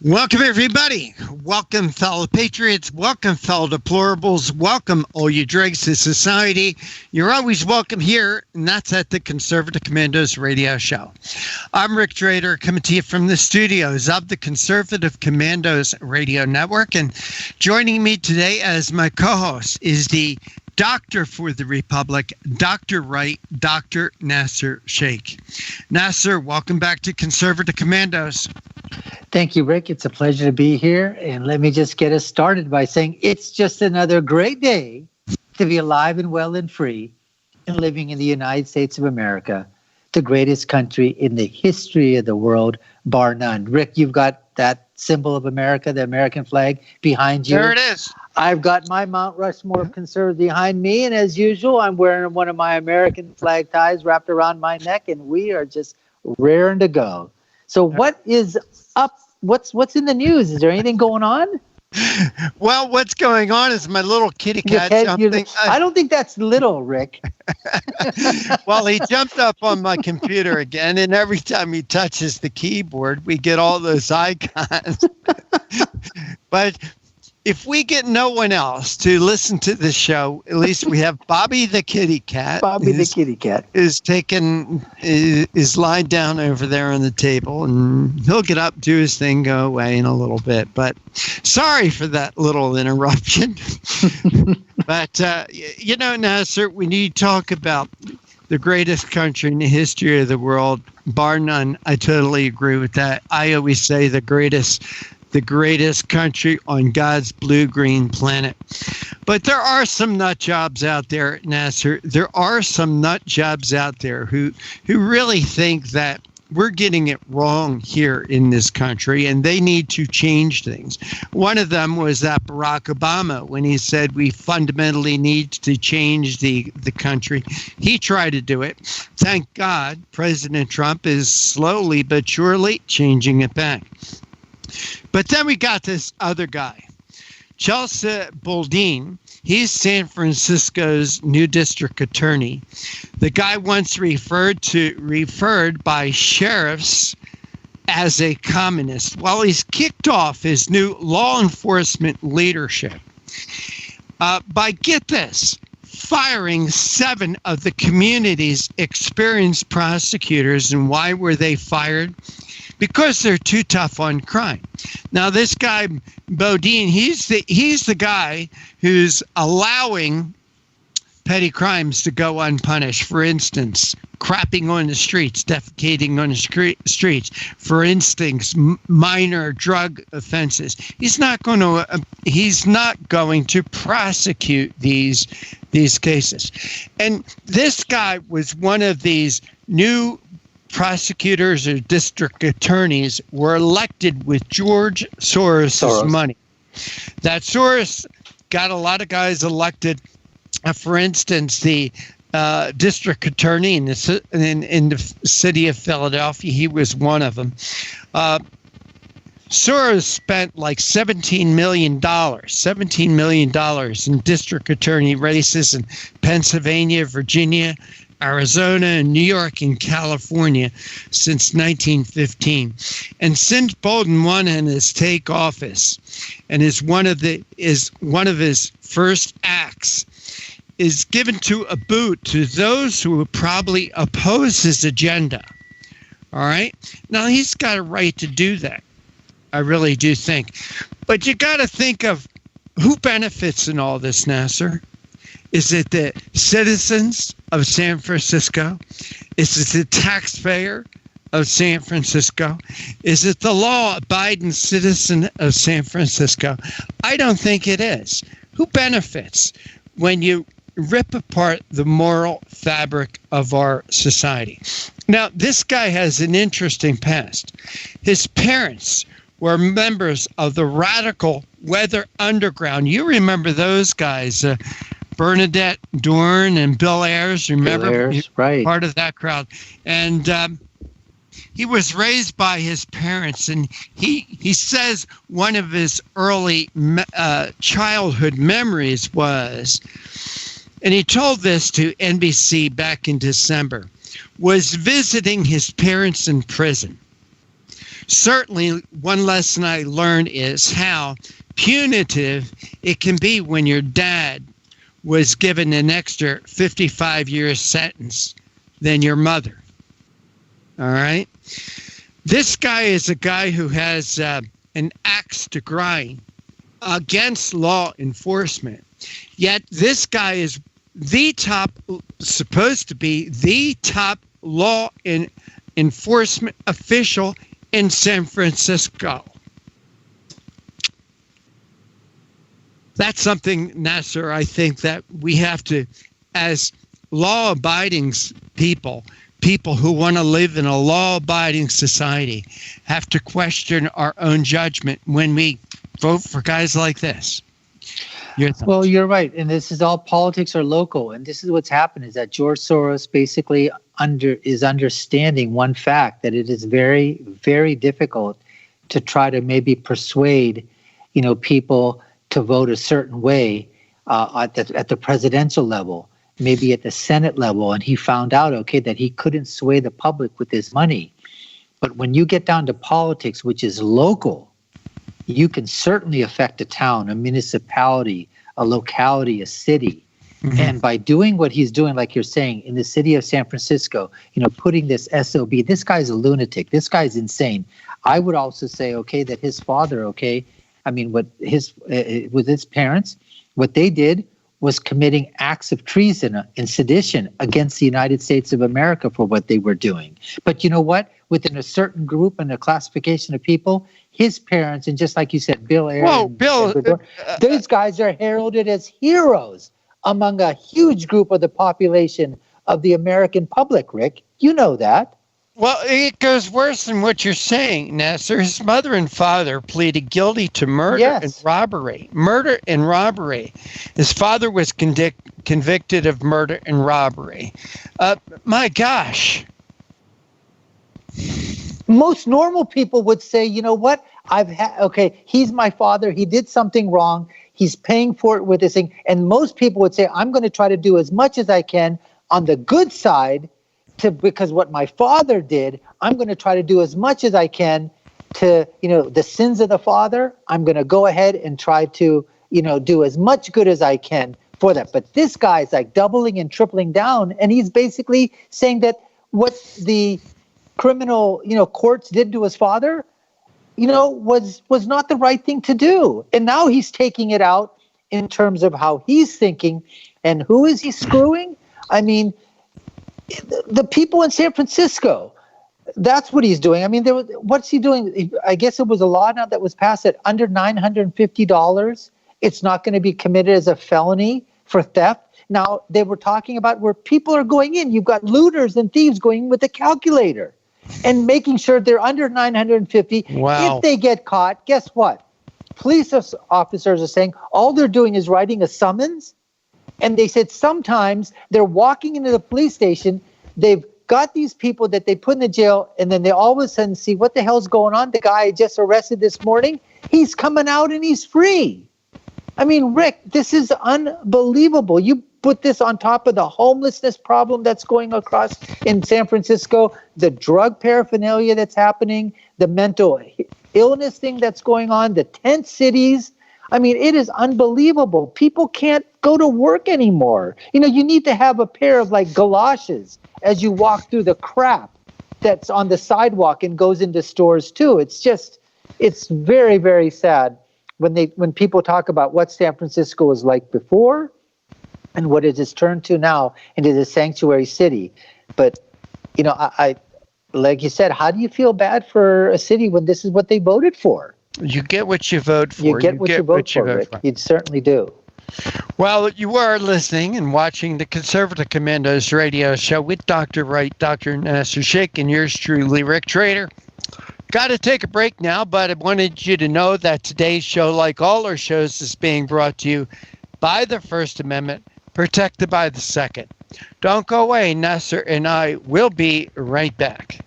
Welcome, everybody. Welcome, fellow patriots. Welcome, fellow deplorables. Welcome, all you dregs to society. You're always welcome here, and that's at the Conservative Commandos radio show. I'm Rick Drader, coming to you from the studios of the Conservative Commandos radio network. And joining me today as my co-host is the Doctor for the Republic, Dr. Right, Dr. Nasir Shaikh. Nasir, welcome back to Conservative Commandos. Thank you, Rick. It's a pleasure to be here. And let me just get us started by saying it's just another great day to be alive and well and free and living in the United States of America, the greatest country in the history of the world, bar none. Rick, you've got that symbol of America, the American flag, behind you. There it is. I've got my Mount Rushmore of conservative behind me. And as usual, I'm wearing one of my American flag ties wrapped around my neck, and we are just raring to go. So what is up? What's in the news? Is there anything going on? Well, what's going on is my little kitty cat jumping. I don't think that's little, Rick. Well, he jumped up on my computer again, and every time he touches the keyboard, we get all those icons. But if we get no one else to listen to the show, at least we have Bobby the kitty cat. Bobby the kitty cat is lying down over there on the table, and he'll get up, do his thing, go away in a little bit. But sorry for that little interruption. But Nasir, we need to talk about the greatest country in the history of the world, bar none. I totally agree with that. I always say the greatest country on God's blue-green planet. But there are some nut jobs out there, Nasir. There are some nut jobs out there who really think that we're getting it wrong here in this country, and they need to change things. One of them was that Barack Obama, when he said we fundamentally need to change the country. He tried to do it. Thank God President Trump is slowly but surely changing it back. But then we got this other guy, Chelsea Boldin. He's San Francisco's new district attorney. The guy once referred by sheriffs as a communist. Well, he's kicked off his new law enforcement leadership by, get this, firing 7 of the community's experienced prosecutors. And why were they fired? Because they're too tough on crime. Now, this guy, Bodine, he's the guy who's allowing petty crimes to go unpunished. For instance, crapping on the streets, defecating on the streets. For instance, minor drug offenses. He's not going to prosecute these cases. And this guy was one of these new prosecutors or district attorneys were elected with George Soros' money. That Soros got a lot of guys elected. For instance, the district attorney in the city of Philadelphia, he was one of them. Soros spent like $17 million in district attorney races in Pennsylvania, Virginia, Arizona, and New York, and California since 1915. And since Bolden won and has taken office, and is one of his first acts is given to a boot to those who would probably oppose his agenda. All right? Now, he's got a right to do that. I really do think. But you got to think of who benefits in all this, Nasir. Is it the citizens of San Francisco? Is it the taxpayer of San Francisco? Is it the law-abiding citizen of San Francisco? I don't think it is. Who benefits when you rip apart the moral fabric of our society? Now, this guy has an interesting past. His parents were members of the radical Weather Underground. You remember those guys, Bernadette Dorn and Bill Ayers, remember? Right. Part of that crowd. And he was raised by his parents, and he says one of his early childhood memories was, and he told this to NBC back in December, was visiting his parents in prison. certainly one lesson I learned is how punitive it can be when your dad was given an extra 55-year sentence than your mother. All right? This guy is a guy who has an axe to grind against law enforcement. Yet this guy is supposed to be the top law enforcement official in San Francisco. That's something, Nasir, I think that we have to, as law-abiding people who want to live in a law-abiding society, have to question our own judgment when we vote for guys like this. Well, you're right. And this is all politics are local. And this is what's happened is that George Soros basically is understanding one fact, that it is very, very difficult to try to maybe persuade, people to vote a certain way at the presidential level, maybe at the Senate level. And he found out, that he couldn't sway the public with his money. But when you get down to politics, which is local, you can certainly affect a town, a municipality, a locality, a city. Mm-hmm. And by doing what he's doing, like you're saying, in the city of San Francisco, putting this SOB, this guy's a lunatic. This guy's insane. I would also say, that his father, with his parents, what they did was committing acts of treason and sedition against the United States of America for what they were doing. But you know what? Within a certain group and a classification of people, his parents, and just like you said, Bill, Aaron, those guys are heralded as heroes among a huge group of the population of the American public, Rick. You know that. Well, it goes worse than what you're saying, Nasir. His mother and father pleaded guilty to murder and robbery. Murder and robbery. His father was convicted of murder and robbery. My gosh. Most normal people would say, you know what? He's my father. He did something wrong. He's paying for it with this thing. And most people would say, I'm going to try to do as much as I can on the good side because what my father did, I'm going to try to do as much as I can to, the sins of the father. I'm going to go ahead and try to, do as much good as I can for that. But this guy's like doubling and tripling down. And he's basically saying that what the criminal, courts did to his father, was not the right thing to do. And now he's taking it out in terms of how he's thinking. And who is he screwing? I mean, the people in San Francisco, that's what he's doing. I mean, what's he doing? I guess it was a law now that was passed that under $950, it's not going to be committed as a felony for theft. Now, they were talking about where people are going in. You've got looters and thieves going in with a calculator and making sure they're under 950. Wow. If they get caught, guess what? Police officers are saying all they're doing is writing a summons. And they said sometimes they're walking into the police station, they've got these people that they put in the jail, and then they all of a sudden see what the hell's going on. The guy I just arrested this morning, he's coming out and he's free. I mean, Rick, this is unbelievable. You put this on top of the homelessness problem that's going across in San Francisco, the drug paraphernalia that's happening, the mental illness thing that's going on, the tent cities. I mean, it is unbelievable. People can't go to work anymore. You need to have a pair of like galoshes as you walk through the crap that's on the sidewalk and goes into stores too. It's very, very sad when people talk about what San Francisco was like before and what it has turned to now into the sanctuary city. But, I like you said, how do you feel bad for a city when this is what they voted for? You get what you vote for. You get what you vote for, Rick. You certainly do. Well, you are listening and watching the Conservative Commandos radio show with Dr. Wright, Dr. Nasir Shaikh, and yours truly, Rick Trader. Got to take a break now, but I wanted you to know that today's show, like all our shows, is being brought to you by the First Amendment, protected by the Second. Don't go away. Nasir and I will be right back.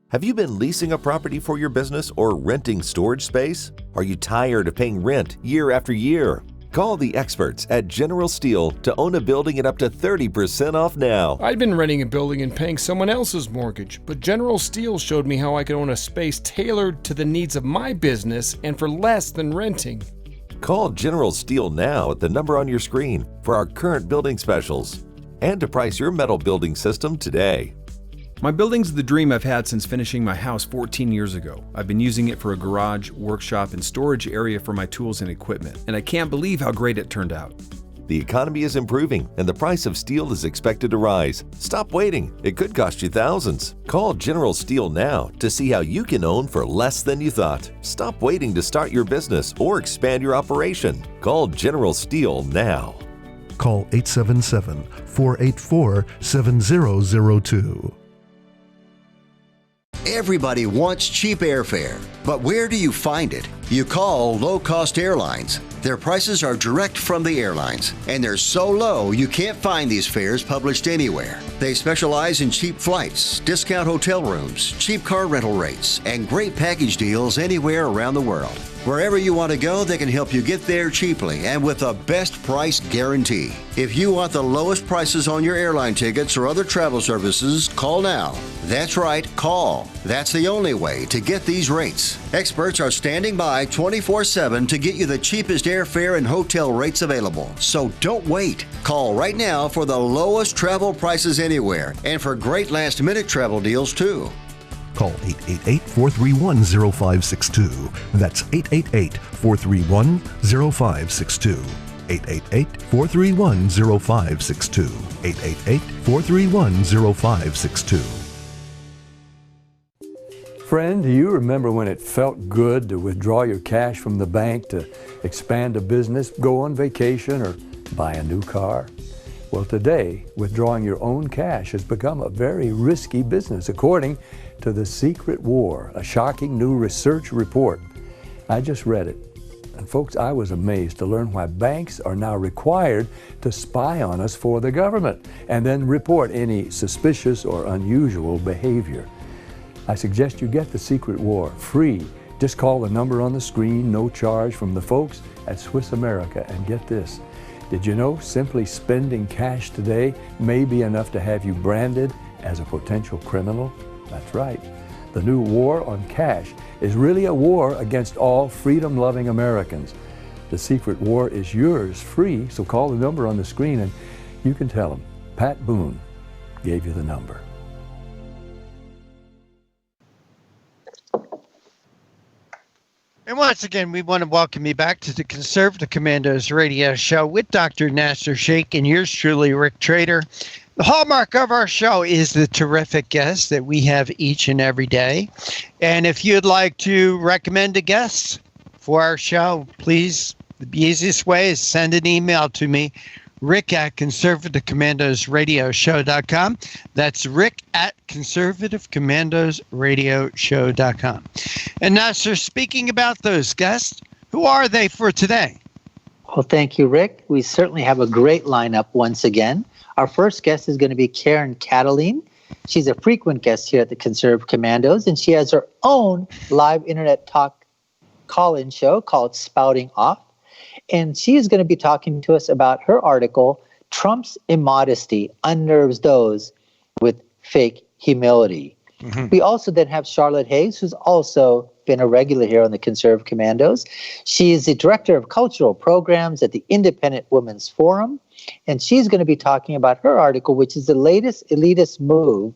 Have you been leasing a property for your business or renting storage space? Are you tired of paying rent year after year? Call the experts at General Steel to own a building at up to 30% off now. I'd been renting a building and paying someone else's mortgage, but General Steel showed me how I could own a space tailored to the needs of my business and for less than renting. Call General Steel now at the number on your screen for our current building specials and to price your metal building system today. My building's the dream I've had since finishing my house 14 years ago. I've been using it for a garage, workshop, and storage area for my tools and equipment, and I can't believe how great it turned out. The economy is improving and the price of steel is expected to rise. Stop waiting. It could cost you thousands. Call General Steel now to see how you can own for less than you thought. Stop waiting to start your business or expand your operation. Call General Steel now. Call 877-484-7002. Everybody wants cheap airfare, but where do you find it? You call low-cost airlines. Their prices are direct from the airlines, and they're so low you can't find these fares published anywhere. They specialize in cheap flights, discount hotel rooms, cheap car rental rates, and great package deals anywhere around the world. Wherever you want to go, they can help you get there cheaply and with a best price guarantee. If you want the lowest prices on your airline tickets or other travel services, call now. That's right, call. That's the only way to get these rates. Experts are standing by 24/7 to get you the cheapest airfare and hotel rates available. So don't wait. Call right now for the lowest travel prices anywhere and for great last-minute travel deals too. Call 888-431-0562. That's 888-431-0562. 888-431-0562. 888-431-0562. Friend, do you remember when it felt good to withdraw your cash from the bank to expand a business, go on vacation, or buy a new car? Well, today, withdrawing your own cash has become a very risky business, according to The Secret War, a shocking new research report. I just read it. And folks, I was amazed to learn why banks are now required to spy on us for the government and then report any suspicious or unusual behavior. I suggest you get The Secret War free. Just call the number on the screen, no charge, from the folks at Swiss America. And get this, did you know simply spending cash today may be enough to have you branded as a potential criminal? That's right. The new war on cash is really a war against all freedom-loving Americans. The Secret War is yours free, so call the number on the screen and you can tell them Pat Boone gave you the number. And once again, we want to welcome you back to the Conservative Commandos radio show with Dr. Nasir, Shaikh, and yours truly, Rick Trader. The hallmark of our show is the terrific guests that we have each and every day. And if you'd like to recommend a guest for our show, please, the easiest way is send an email to me, rick@conservativecommandosradioshow.com. That's rick@conservativecommandosradioshow.com. And Nasir, speaking about those guests, who are they for today? Well, thank you, Rick. We certainly have a great lineup once again. Our first guest is going to be Kataline. She's a frequent guest here at the Conservative Commandos, and she has her own live internet talk call-in show called Spouting Off. And she is going to be talking to us about her article, Trump's Immodesty Unnerves Those with Fake Humility. Mm-hmm. We also then have Charlotte Hayes, who's also been a regular here on the Conservative Commandos. She is the Director of Cultural Programs at the Independent Women's Forum, and she's going to be talking about her article, which is the latest elitist move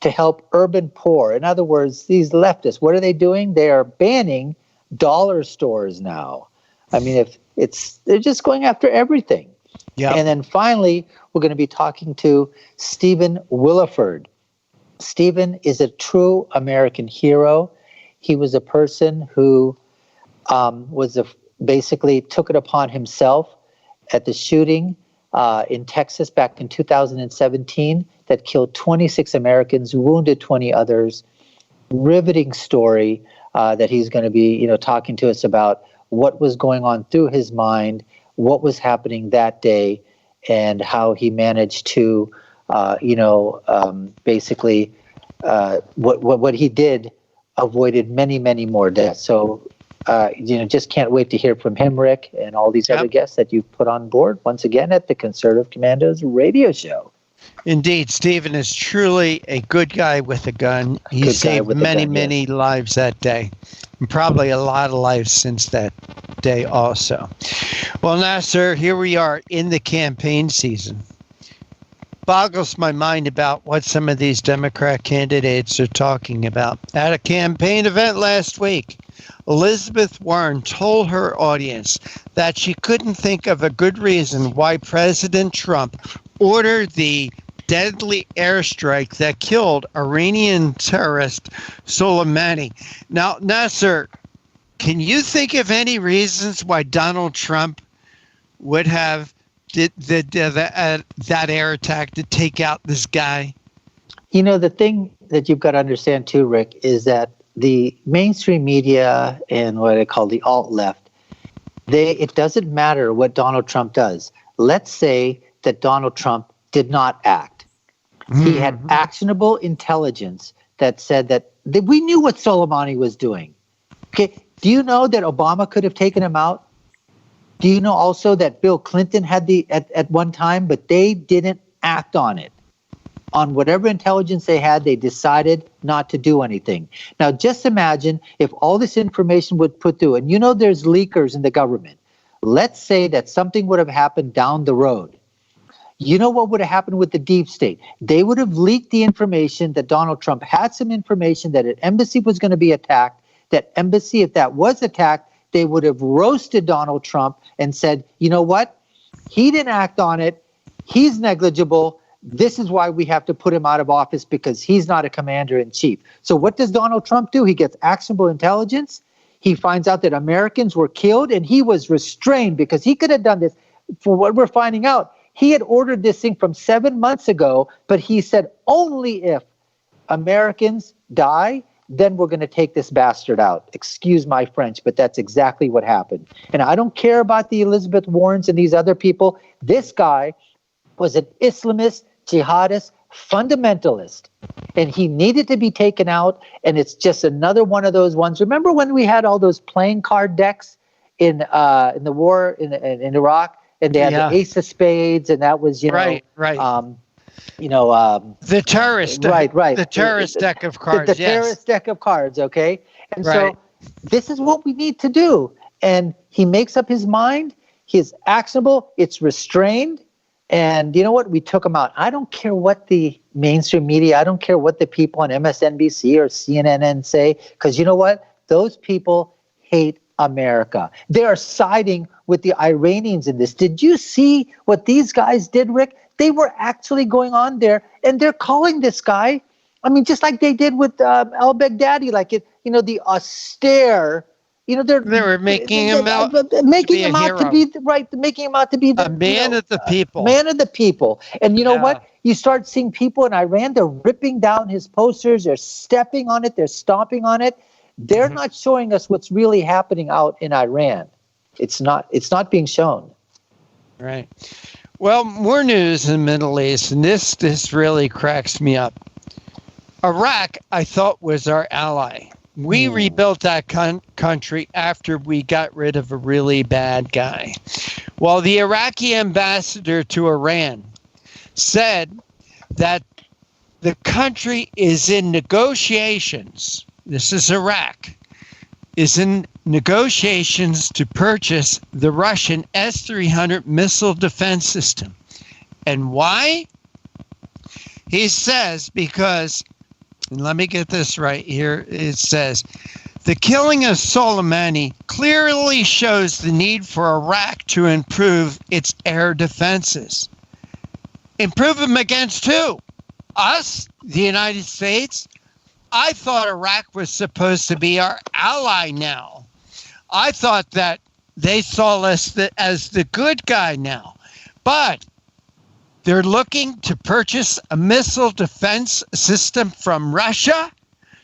to help urban poor. In other words, these leftists, what are they doing? They are banning dollar stores now. I mean, they're just going after everything. Yeah. And then finally, we're going to be talking to Stephen Willeford. Stephen is a true American hero. He was a person who basically took it upon himself at the shooting in Texas back in 2017 that killed 26 Americans, wounded 20 others. Riveting story that he's going to be, talking to us about what was going on through his mind, what was happening that day, and how he managed to, basically what he did avoided many, many more deaths. So just can't wait to hear from him, Rick, and all these other guests that you've put on board once again at the Conservative Commandos radio show. Indeed, Stephen is truly a good guy with a gun. He saved many lives that day, and probably a lot of lives since that day also. Well, Nasir, here we are in the campaign season. Boggles my mind about what some of these Democrat candidates are talking about. At a campaign event last week, Elizabeth Warren told her audience that she couldn't think of a good reason why President Trump ordered the deadly airstrike that killed Iranian terrorist Soleimani. Now, Nasir, can you think of any reasons why Donald Trump would have did that air attack to take out this guy? The thing that you've got to understand too, Rick, is that the mainstream media and what I call the alt-left, it doesn't matter what Donald Trump does. Let's say that Donald Trump did not act. He had actionable intelligence that said that we knew what Soleimani was doing. Okay, do you know that Obama could have taken him out? Do you know also that Bill Clinton had at one time, but they didn't act on it? On whatever intelligence they had, they decided not to do anything. Now, just imagine if all this information would put through, and there's leakers in the government. Let's say that something would have happened down the road. You know what would have happened with the deep state? They would have leaked the information that Donald Trump had some information that an embassy was going to be attacked. That embassy, if that was attacked, they would have roasted Donald Trump and said, you know what? He didn't act on it. He's negligible. This is why we have to put him out of office because he's not a commander-in-chief. So what does Donald Trump do? He gets actionable intelligence. He finds out that Americans were killed and he was restrained because he could have done this. For what we're finding out, he had ordered this thing from 7 months ago, but he said only if Americans die, then we're going to take this bastard out. Excuse my French, but that's exactly what happened. And I don't care about the Elizabeth Warrens and these other people. This guy was an Islamist, jihadist, fundamentalist, and he needed to be taken out, and it's just another one of those ones. Remember when we had all those playing card decks in the war in Iraq? And they had the Ace of Spades, and that was, right. The terrorist, right, the terrorist deck of cards, the terrorist deck of cards, okay. And so this is what we need to do. And he makes up his mind. He's actionable. It's restrained. And you know what? We took him out. I don't care what the mainstream media. I don't care what the people on MSNBC or CNN say, because you know what? Those people hate America. They are siding with the Iranians in this. Did you see what these guys did, Rick? They were actually going on there and they're calling this guy, just like they did with al-Baghdadi, the austere, they were making him out to be the man of the people. Man of the people. And you know what? You start seeing people in Iran, they're ripping down his posters, they're stepping on it, they're stomping on it. They're not showing us what's really happening out in Iran. It's not being shown. Right. Well, more news in the Middle East, and this really cracks me up. Iraq, I thought, was our ally. We rebuilt that country after we got rid of a really bad guy. Well, the Iraqi ambassador to Iran said that the country is in negotiations. This is Iraq, is in negotiations to purchase the Russian S-300 missile defense system. And why? He says because, and let me get this right here, it says, the killing of Soleimani clearly shows the need for Iraq to improve its air defenses. Improve them against who? Us? The United States? I thought Iraq was supposed to be our ally now. I thought that they saw us as the good guy now. But they're looking to purchase a missile defense system from Russia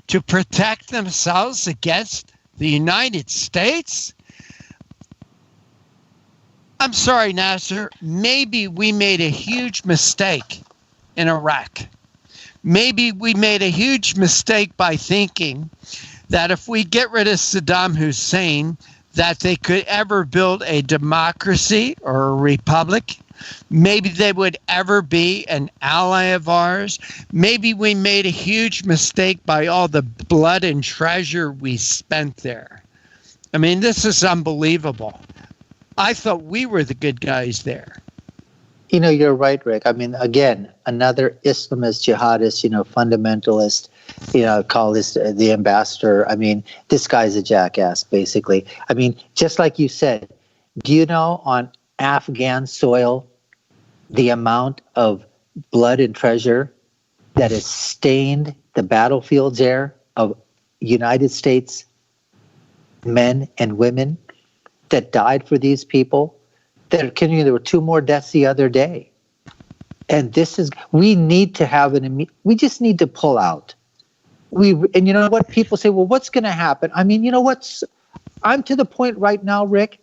to protect themselves against the United States? I'm sorry, Nasir. Maybe we made a huge mistake in Iraq. Maybe we made a huge mistake by thinking that if we get rid of Saddam Hussein, that they could ever build a democracy or a republic. Maybe they would ever be an ally of ours. Maybe we made a huge mistake by all the blood and treasure we spent there. I mean, this is unbelievable. I thought we were the good guys there. You know, you're right, Rick. I mean, again, another Islamist, jihadist, fundamentalist, call this the ambassador. I mean, this guy's a jackass, basically. I mean, just like you said, do you know on Afghan soil the amount of blood and treasure that has stained the battlefields there of United States men and women that died for these people? There were 2 more deaths the other day. And we need to have we just need to pull out. And you know what? People say, well, what's going to happen? I mean, I'm to the point right now, Rick,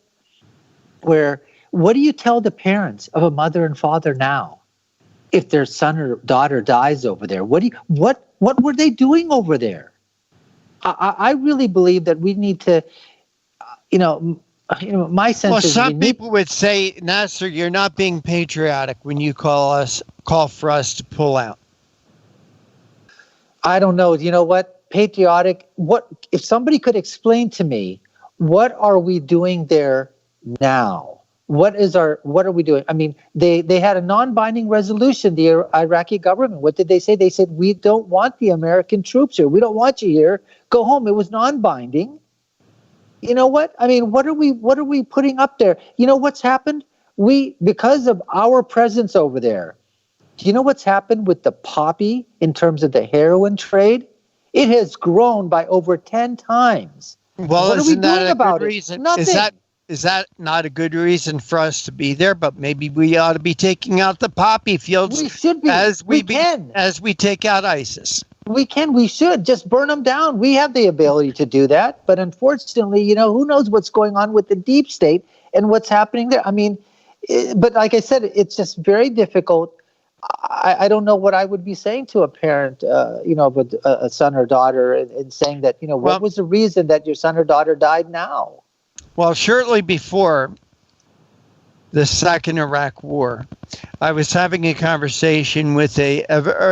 where what do you tell the parents of a mother and father now if their son or daughter dies over there? What were they doing over there? I really believe that we need to, my sense is... Well, some people would say, Nasir, you're not being patriotic when you call for us to pull out. I don't know. You know what? Patriotic, if somebody could explain to me, what are we doing there now? What are we doing? I mean, they had a non-binding resolution, the Iraqi government. What did they say? They said, we don't want the American troops here. We don't want you here. Go home. It was non-binding. You know what? I mean, what are we putting up there? You know what's happened? Because of our presence over there, do you know what's happened with the poppy in terms of the heroin trade? It has grown by over 10 times. Well, what are we doing about it? Reason? Nothing. Is that not a good reason for us to be there? But maybe we ought to be taking out the poppy fields. We should be. As we take out ISIS. We should just burn them down. We have the ability to do that. But unfortunately, who knows what's going on with the deep state and what's happening there. I mean, but like I said, it's just very difficult. I don't know what I would be saying to a parent, with a son or daughter and saying that, what was the reason that your son or daughter died now? Well, shortly before the second Iraq war, I was having a conversation with a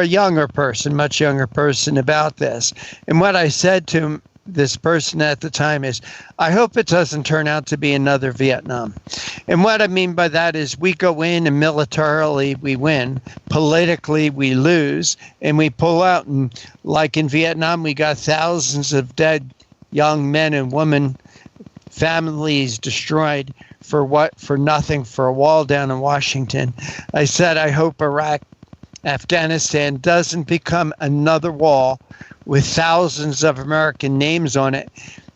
younger person, much younger person about this. And what I said to this person at the time is, I hope it doesn't turn out to be another Vietnam. And what I mean by that is we go in and militarily we win, politically we lose, and we pull out. And like in Vietnam, we got thousands of dead young men and women, families destroyed for nothing, for a wall down in Washington. I said, I hope Afghanistan doesn't become another wall with thousands of American names on it,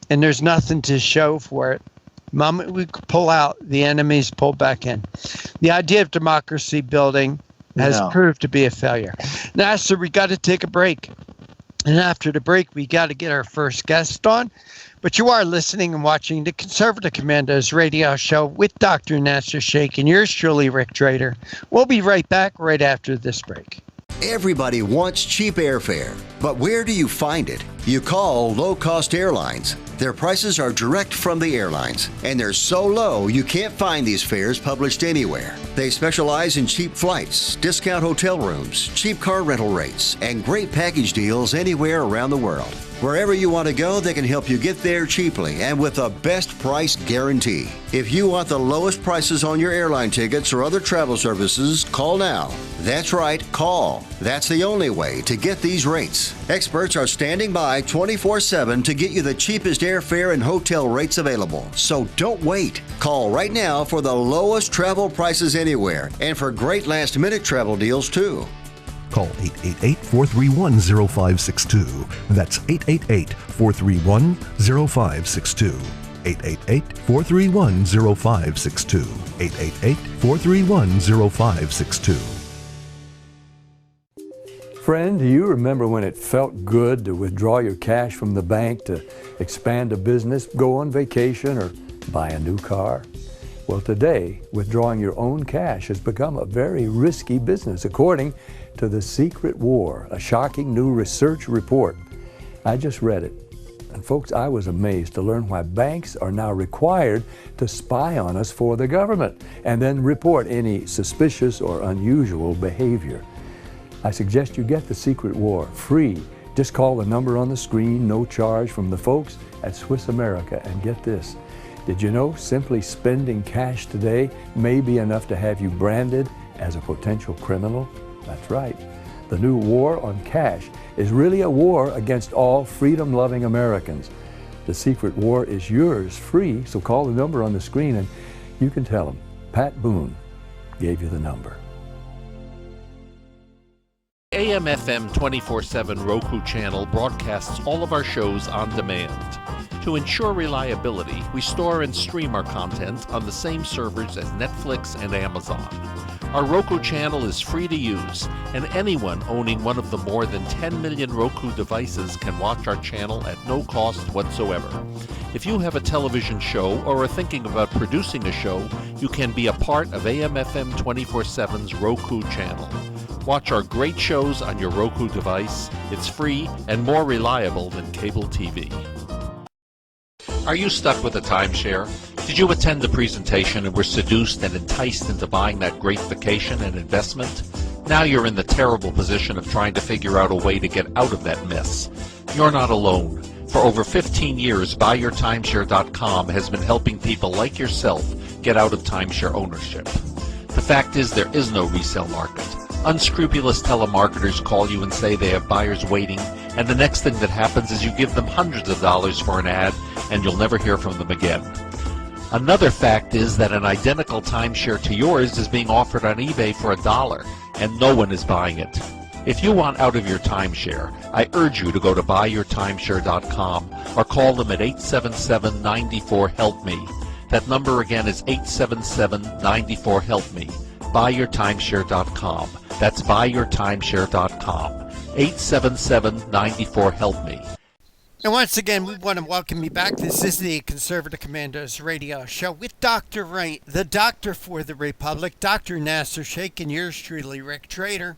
and there's nothing to show for it. The moment we pull out, the enemies pull back in. The idea of democracy building has proved to be a failure. Now, so we got to take a break. And after the break, we got to get our first guest on. But you are listening and watching the Conservative Commandos radio show with Dr. Nasir Shaikh and yours truly, Rick Trader. We'll be right back right after this break. Everybody wants cheap airfare, but where do you find it? You call low-cost airlines. Their prices are direct from the airlines, and they're so low you can't find these fares published anywhere. They specialize in cheap flights, discount hotel rooms, cheap car rental rates, and great package deals anywhere around the world. Wherever you want to go, they can help you get there cheaply and with a best price guarantee. If you want the lowest prices on your airline tickets or other travel services, call now. That's right, call. That's the only way to get these rates. Experts are standing by 24/7 to get you the cheapest airfare and hotel rates available. So don't wait. Call right now for the lowest travel prices anywhere and for great last-minute travel deals too. Call 888-431-0562. That's 888-431-0562. 888-431-0562. 888-431-0562. Friend, do you remember when it felt good to withdraw your cash from the bank to expand a business, go on vacation, or buy a new car? Well, today, withdrawing your own cash has become a very risky business, according to The Secret War, a shocking new research report. I just read it. And folks, I was amazed to learn why banks are now required to spy on us for the government and then report any suspicious or unusual behavior. I suggest you get The Secret War free. Just call the number on the screen, no charge, from the folks at Swiss America. And get this, did you know simply spending cash today may be enough to have you branded as a potential criminal? That's right. The new war on cash is really a war against all freedom-loving Americans. The Secret War is yours free, so call the number on the screen and you can tell them Pat Boone gave you the number. AM/FM 24/7 Roku channel broadcasts all of our shows on demand. To ensure reliability, we store and stream our content on the same servers as Netflix and Amazon. Our Roku channel is free to use, and anyone owning one of the more than 10 million Roku devices can watch our channel at no cost whatsoever. If you have a television show or are thinking about producing a show, you can be a part of AM/FM 24/7's Roku channel. Watch our great shows on your Roku device. It's free and more reliable than cable TV. Are you stuck with a timeshare? Did you attend the presentation and were seduced and enticed into buying that great vacation and investment? Now you're in the terrible position of trying to figure out a way to get out of that mess. You're not alone. For over 15 years, BuyYourTimeshare.com has been helping people like yourself get out of timeshare ownership. The fact is, there is no resale market. Unscrupulous telemarketers call you and say they have buyers waiting, and the next thing that happens is you give them hundreds of dollars for an ad, and you'll never hear from them again. Another fact is that an identical timeshare to yours is being offered on eBay for $1, and no one is buying it. If you want out of your timeshare, I urge you to go to BuyYourTimeshare.com or call them at 877-94-HELP-ME. That number again is 877-94-HELP-ME. BuyYourTimeshare.com. That's BuyYourTimeshare.com. 877-94-HELP-ME. And once again, we want to welcome you back. This is the Conservative Commandos radio show with Dr. Wright, the doctor for the Republic, Dr. Nasir, Shaikh, and yours truly, Rick Trader.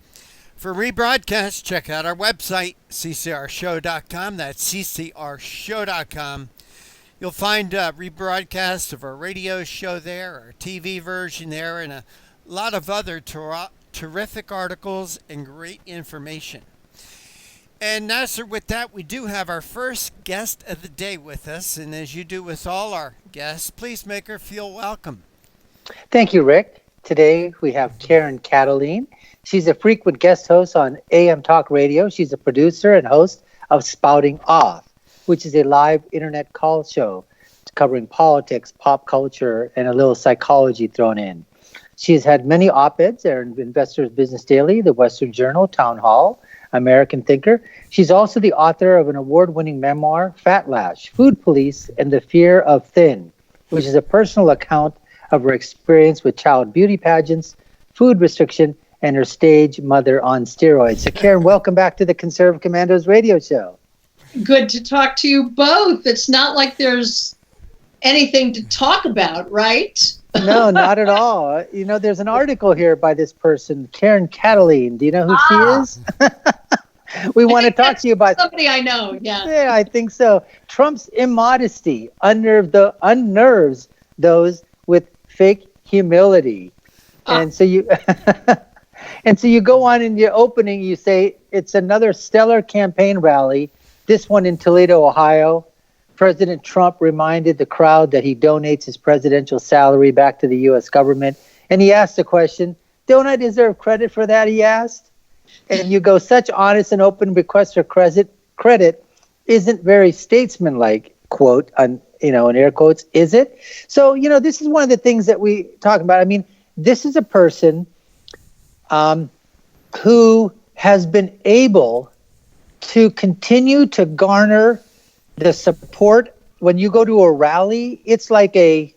For rebroadcast, check out our website, ccrshow.com. That's ccrshow.com. You'll find rebroadcast of our radio show there, our TV version there, and a lot of other terrific articles and great information. And Nasir, with that, we do have our first guest of the day with us. And as you do with all our guests, please make her feel welcome. Thank you, Rick. Today we have Karen Kataline. She's a frequent guest host on AM Talk Radio. She's a producer and host of Spouting Off, which is a live internet call show covering politics, pop culture, and a little psychology thrown in. She has had many op-eds in Investors Business Daily, the Western Journal, Town Hall, American Thinker. She's also the author of an award-winning memoir, Fat Lash, Food Police and the Fear of Thin, which is a personal account of her experience with child beauty pageants, food restriction, and her stage mother on steroids. So Karen, welcome back to the Conservative Commandos radio show. Good to talk to you both. It's not like there's anything to talk about, right? No, not at all. You know, there's an article here by this person, Karen Kataline. Do you know who she is? We want to talk to you about somebody I know. Yeah. Yeah, I think so. Trump's immodesty unnerves those with fake humility. And so you and so you go on in your opening, you say it's another stellar campaign rally, this one in Toledo, Ohio. President Trump reminded the crowd that he donates his presidential salary back to the U.S. government. And he asked the question, don't I deserve credit for that, he asked. And you go, such honest and open request for credit isn't very statesmanlike, quote, in air quotes, is it? So, this is one of the things that we talk about. I mean, this is a person who has been able to continue to garner the support. When you go to a rally, it's like it's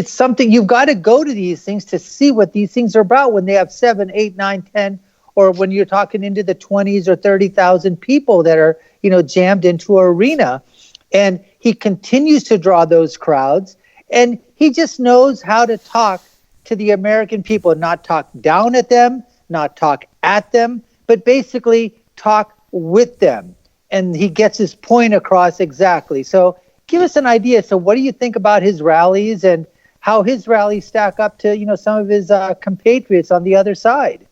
something. You've got to go to these things to see what these things are about when they have 7, 8, 9, 10, or when you're talking into the 20s or 30,000 people that are, jammed into an arena. And he continues to draw those crowds, and he just knows how to talk to the American people, not talk down at them, not talk at them, but basically talk with them. and he gets his point across exactly. So give us an idea. So what do you think about his rallies and how his rallies stack up to, some of his compatriots on the other side?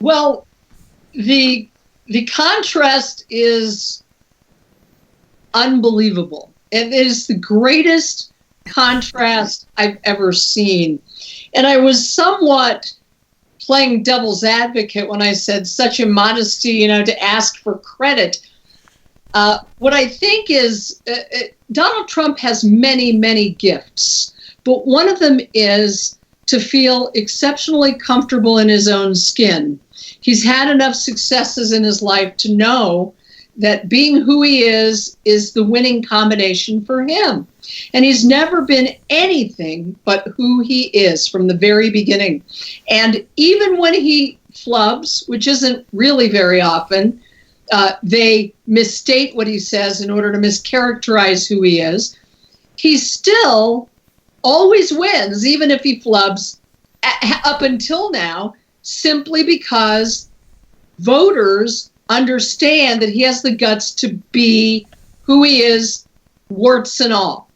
Well, the contrast is unbelievable. It is the greatest contrast I've ever seen. And I was somewhat playing devil's advocate when I said such immodesty, to ask for credit. What I think is Donald Trump has many, many gifts, but one of them is to feel exceptionally comfortable in his own skin. He's had enough successes in his life to know that being who he is the winning combination for him. And he's never been anything but who he is from the very beginning. And even when he flubs, which isn't really very often, they misstate what he says in order to mischaracterize who he is, he still always wins, even if he flubs up until now, simply because voters understand that he has the guts to be who he is, warts and all.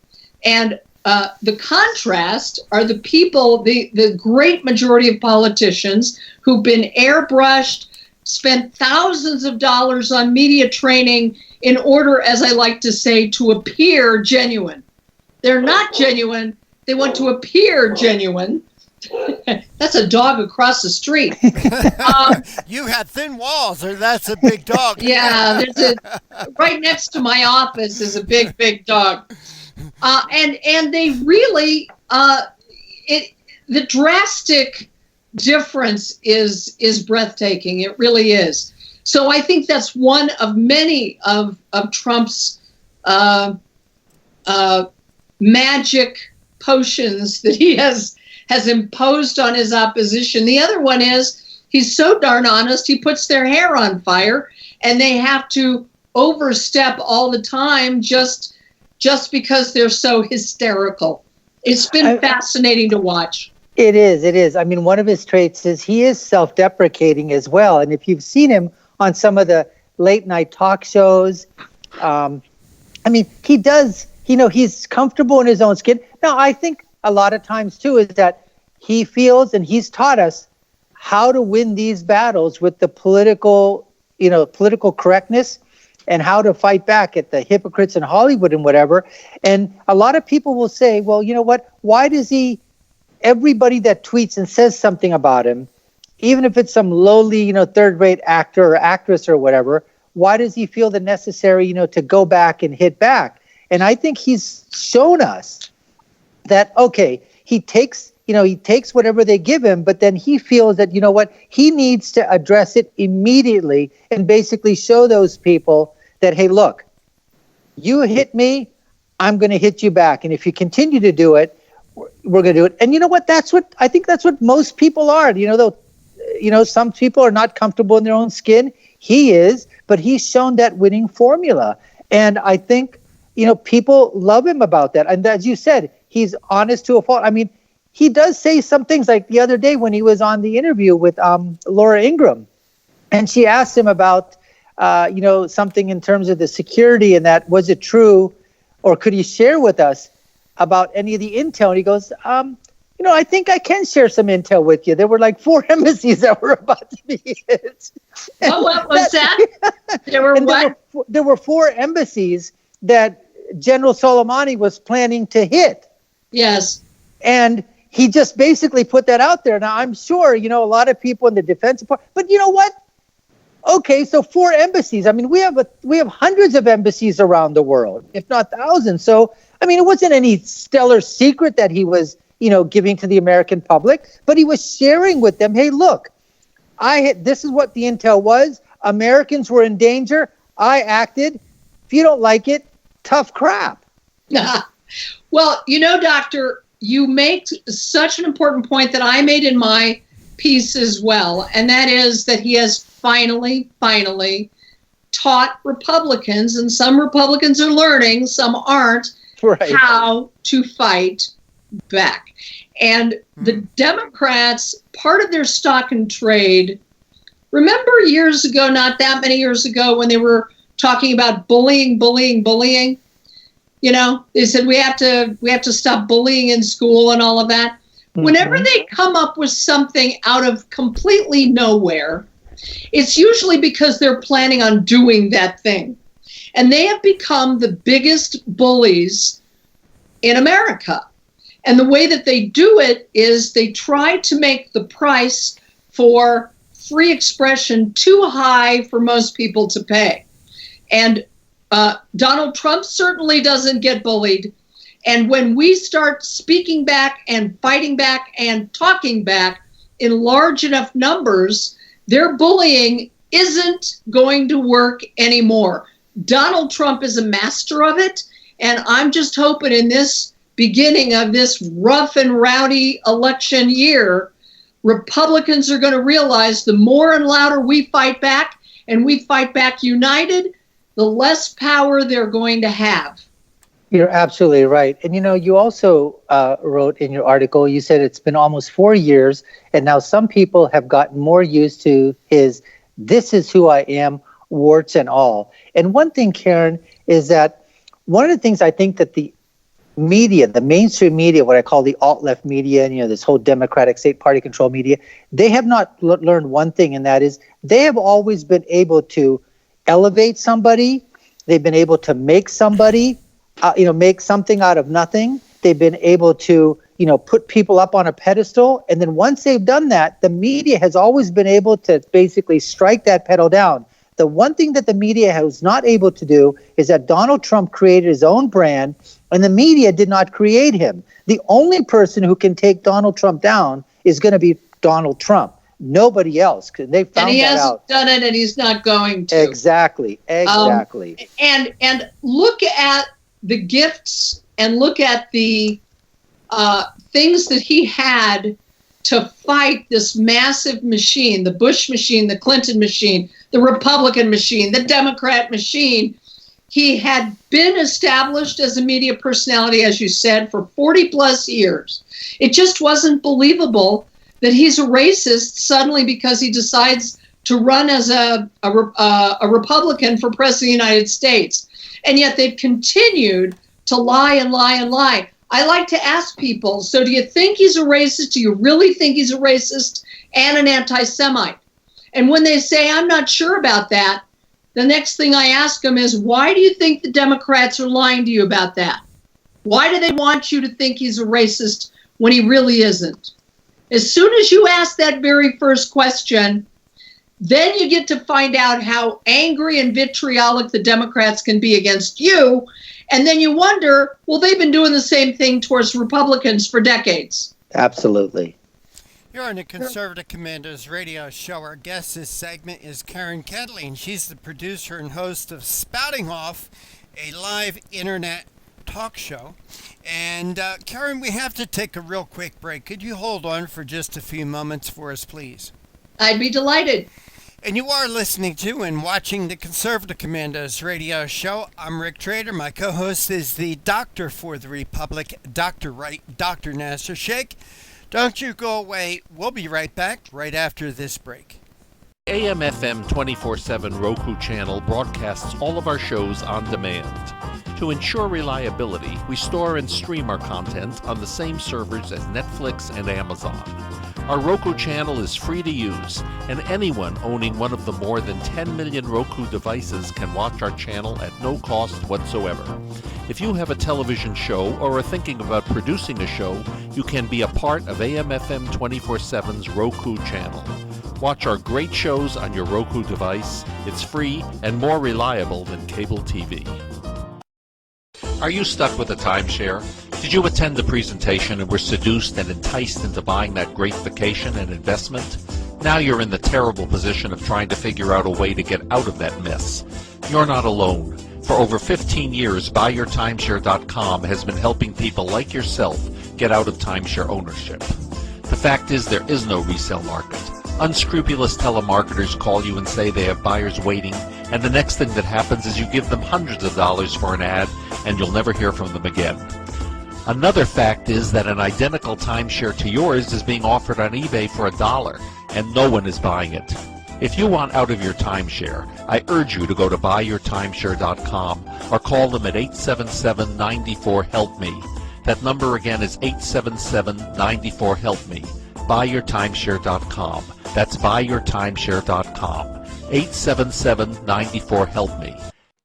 And the contrast are the people, the great majority of politicians who've been airbrushed, spent thousands of dollars on media training in order, as I like to say, to appear genuine. They're not genuine. They want to appear genuine. That's a dog across the street. You had thin walls, or that's a big dog. Yeah, right next to my office is a big, big dog. And they really, the drastic difference is breathtaking. It really is. So I think that's one of many of Trump's magic potions that he has imposed on his opposition. The other one is he's so darn honest, he puts their hair on fire, and they have to overstep all the time just because they're so hysterical. It's been fascinating to watch. It is. I mean, one of his traits is he is self-deprecating as well. And if you've seen him on some of the late night talk shows, he does, he's comfortable in his own skin. Now, I think a lot of times too is that he feels, and he's taught us how to win these battles with the political correctness and how to fight back at the hypocrites in Hollywood and whatever. And a lot of people will say, well, you know what? Why does everybody that tweets and says something about him, even if it's some lowly, third-rate actor or actress or whatever, why does he feel the necessary, to go back and hit back? And I think he's shown us that, okay, he takes whatever they give him, but then he feels that, he needs to address it immediately and basically show those people that, hey, look, you hit me, I'm going to hit you back. And if you continue to do it, we're going to do it. And you know what? I think that's what most people are. Some people are not comfortable in their own skin. He is, but he's shown that winning formula. And I think, people love him about that. And as you said, he's honest to a fault. I mean, he does say some things like the other day when he was on the interview with Laura Ingraham, and she asked him about, something in terms of the security and that, was it true, or could he share with us about any of the intel? And he goes, I think I can share some intel with you. There were like 4 embassies that were about to be hit. What was that? There were what? There were 4 embassies that General Soleimani was planning to hit. Yes. And he just basically put that out there. Now, I'm sure, a lot of people in the Defense Department, but you know what? Okay, so 4 embassies. I mean, we have hundreds of embassies around the world, if not thousands. So, I mean, it wasn't any stellar secret that he was, giving to the American public, but he was sharing with them, hey, look, this is what the intel was. Americans were in danger. I acted. If you don't like it, tough crap. Well, Doctor, you make such an important point that I made in my piece as well, and that is that he has finally taught Republicans, and some Republicans are learning, some aren't, right, how to fight back. And the Democrats, part of their stock and trade Remember years ago, not that many years ago, when they were talking about bullying? You know, they said we have to stop bullying in school and all of that. Whenever they come up with something out of completely nowhere, it's usually because they're planning on doing that thing. And they have become the biggest bullies in America. And the way that they do it is they try to make the price for free expression too high for most people to pay. And Donald Trump certainly doesn't get bullied. And when we start speaking back and fighting back and talking back in large enough numbers, their bullying isn't going to work anymore. Donald Trump is a master of it. And I'm just hoping in this beginning of this rough and rowdy election year, Republicans are going to realize the more and louder we fight back, and we fight back united, the less power they're going to have. You're absolutely right. And, you know, you also wrote in your article, you said it's been almost 4 years, and now some people have gotten more used to his "this is who I am," warts and all. And one thing, Karen, is that one of the things I think that the media, the mainstream media, what I call the alt-left media, and, you know, this whole Democratic state party control media, they have not learned one thing, and that is they have always been able to elevate somebody. They've been able to make somebody, make something out of nothing. They've been able to, put people up on a pedestal. And then once they've done that, the media has always been able to basically strike that pedal down. The one thing that the media was not able to do is that Donald Trump created his own brand, and the media did not create him. The only person who can take Donald Trump down is going to be Donald Trump. Nobody else. They found that out. And he hasn't done it, and he's not going to. Exactly. And look at the gifts and look at the things that he had to fight this massive machine, the Bush machine, the Clinton machine, the Republican machine, the Democrat machine. He had been established as a media personality, as you said, for 40 plus years. It just wasn't believable that he's a racist suddenly because he decides to run as a Republican for president of the United States. And yet they've continued to lie and lie and lie. I like to ask people, so do you think he's a racist? Do you really think he's a racist and an anti-Semite? And when they say, I'm not sure about that, the next thing I ask them is, why do you think the Democrats are lying to you about that? Why do they want you to think he's a racist when he really isn't? As soon as you ask that very first question, then you get to find out how angry and vitriolic the Democrats can be against you. And then you wonder, well, they've been doing the same thing towards Republicans for decades. Absolutely. You're on the Conservative Commandos radio show. Our guest this segment is Kataline. She's the producer and host of Spouting Off, a live internet talk show. And Karen, we have to take a real quick break. Could you hold on for just a few moments for us, please? I'd be delighted. And you are listening to and watching the Conservative Commandos radio show. I'm Rick Trader. My co-host is the Doctor for the Republic, Dr. Wright, Dr. Nasir. Shaikh, don't you go away. We'll be right back right after this break. AM/FM 24/7 Roku channel broadcasts all of our shows on demand. To ensure reliability, we store and stream our content on the same servers as Netflix and Amazon. Our Roku channel is free to use, and anyone owning one of the more than 10 million Roku devices can watch our channel at no cost whatsoever. If you have a television show or are thinking about producing a show, you can be a part of AM/FM 24/7's Roku channel. Watch our great shows on your Roku device. It's free and more reliable than cable TV. Are you stuck with a timeshare? Did you attend the presentation and were seduced and enticed into buying that great vacation and investment? Now you're in the terrible position of trying to figure out a way to get out of that mess. You're not alone. For over 15 years, BuyYourTimeshare.com has been helping people like yourself get out of timeshare ownership. The fact is, there is no resale market. Unscrupulous telemarketers call you and say they have buyers waiting, and the next thing that happens is you give them hundreds of dollars for an ad, and you'll never hear from them again. Another fact is that an identical timeshare to yours is being offered on eBay for $1, and no one is buying it. If you want out of your timeshare, I urge you to go to buyyourtimeshare.com or call them at 877-94-HELP-ME. That number again is 877-94-HELP-ME. Buyyourtimeshare.com. That's buyyourtimeshare.com. 877-94-HELP-ME.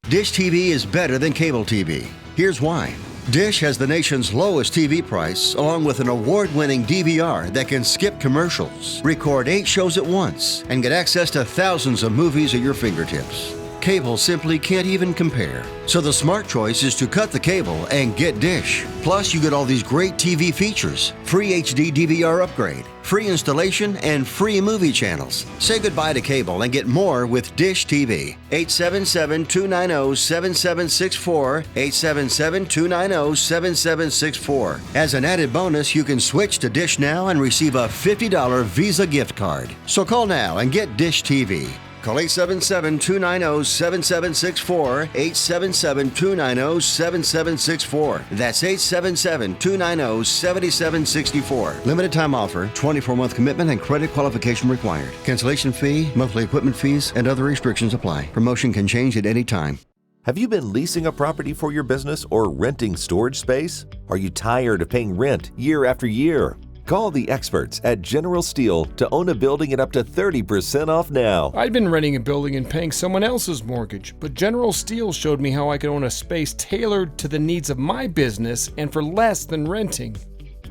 Dish TV is better than cable TV. Here's why. Dish has the nation's lowest TV price, along with an award-winning DVR that can skip commercials, record 8 shows at once, and get access to thousands of movies at your fingertips. Cable simply can't even compare. So the smart choice is to cut the cable and get Dish. Plus, you get all these great TV features, free HD DVR upgrade, free installation, and free movie channels. Say goodbye to cable and get more with Dish TV. 877-290-7764, 877-290-7764. As an added bonus, you can switch to Dish now and receive a $50 Visa gift card. So call now and get Dish TV. Call 877-290-7764, 877-290-7764. That's 877-290-7764. Limited time offer, 24-month commitment and credit qualification required. Cancellation fee, monthly equipment fees, and other restrictions apply. Promotion can change at any time. Have you been leasing a property for your business or renting storage space? Are you tired of paying rent year after year? Call the experts at General Steel to own a building at up to 30% off now. I'd been renting a building and paying someone else's mortgage, but General Steel showed me how I could own a space tailored to the needs of my business and for less than renting.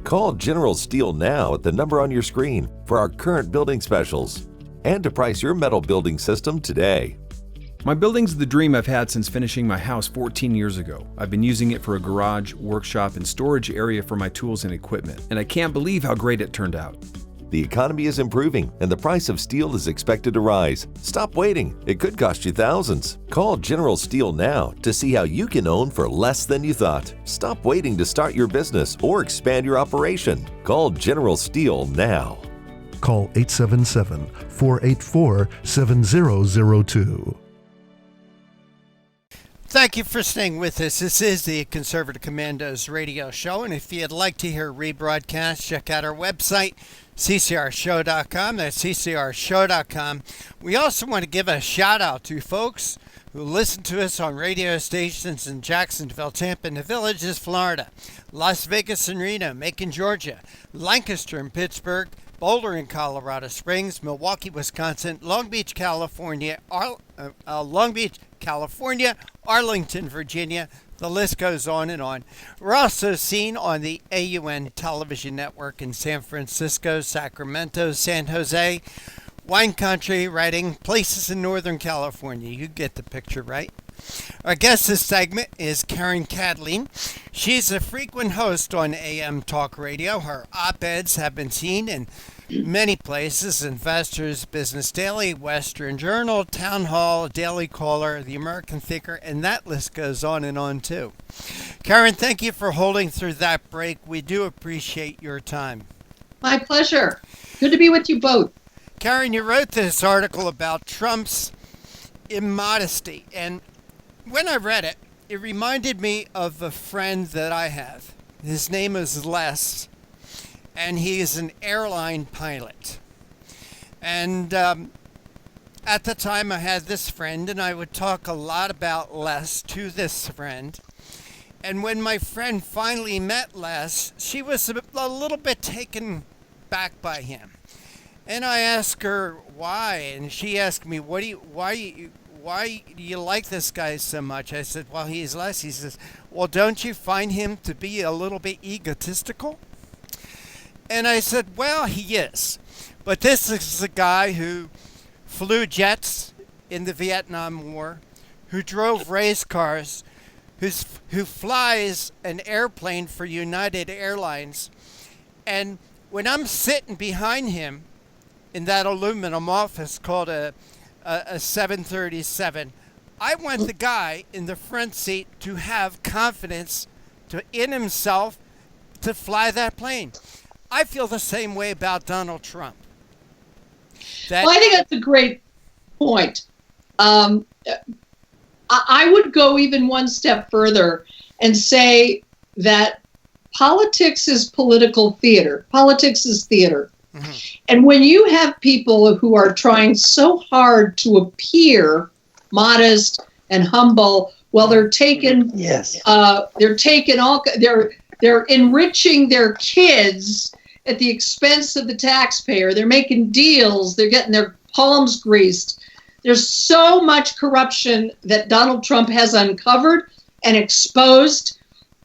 Call General Steel now at the number on your screen for our current building specials and to price your metal building system today. My building's the dream I've had since finishing my house 14 years ago. I've been using it for a garage, workshop, and storage area for my tools and equipment, and I can't believe how great it turned out. The economy is improving and the price of steel is expected to rise. Stop waiting. It could cost you thousands. Call General Steel now to see how you can own for less than you thought. Stop waiting to start your business or expand your operation. Call General Steel now. Call 877-484-7002. Thank you for staying with us. This is the Conservative Commandos radio show, and if you'd like to hear rebroadcast, check out our website, ccrshow.com. That's ccrshow.com. We also want to give a shout out to folks who listen to us on radio stations in Jacksonville, Tampa, and the Villages, Florida, Las Vegas and Reno, Macon, Georgia, Lancaster and Pittsburgh, Boulder in Colorado Springs, Milwaukee, Wisconsin, Long Beach, California, Arlington, Virginia. The list goes on and on. We're also seen on the AUN television network in San Francisco, Sacramento, San Jose, wine country, writing places in Northern California. You get the picture, right? Our guest this segment is Kataline. She's a frequent host on AM Talk Radio. Her op-eds have been seen in many places: Investors, Business Daily, Western Journal, Town Hall, Daily Caller, The American Thinker, and that list goes on and on too. Karen, thank you for holding through that break. We do appreciate your time. My pleasure. Good to be with you both. Karen, you wrote this article about Trump's immodesty, and when I read it, it reminded me of a friend that I have. His name is Les, and he is an airline pilot. And at the time I had this friend, and I would talk a lot about Les to this friend. And when my friend finally met Les, she was a little bit taken back by him. And I asked her why, and she asked me, why do you like this guy so much? I said, well, he's Les. He says, well, don't you find him to be a little bit egotistical? And I said, well, he is. But this is a guy who flew jets in the Vietnam War, who drove race cars, who flies an airplane for United Airlines. And when I'm sitting behind him in that aluminum office called a 737, I want the guy in the front seat to have confidence in himself to fly that plane. I feel the same way about Donald Trump. Well, I think that's a great point. I would go even one step further and say that politics is political theater. Politics is theater. And when you have people who are trying so hard to appear modest and humble, well, they're taking, they're enriching their kids at the expense of the taxpayer. They're making deals. They're getting their palms greased. There's so much corruption that Donald Trump has uncovered and exposed.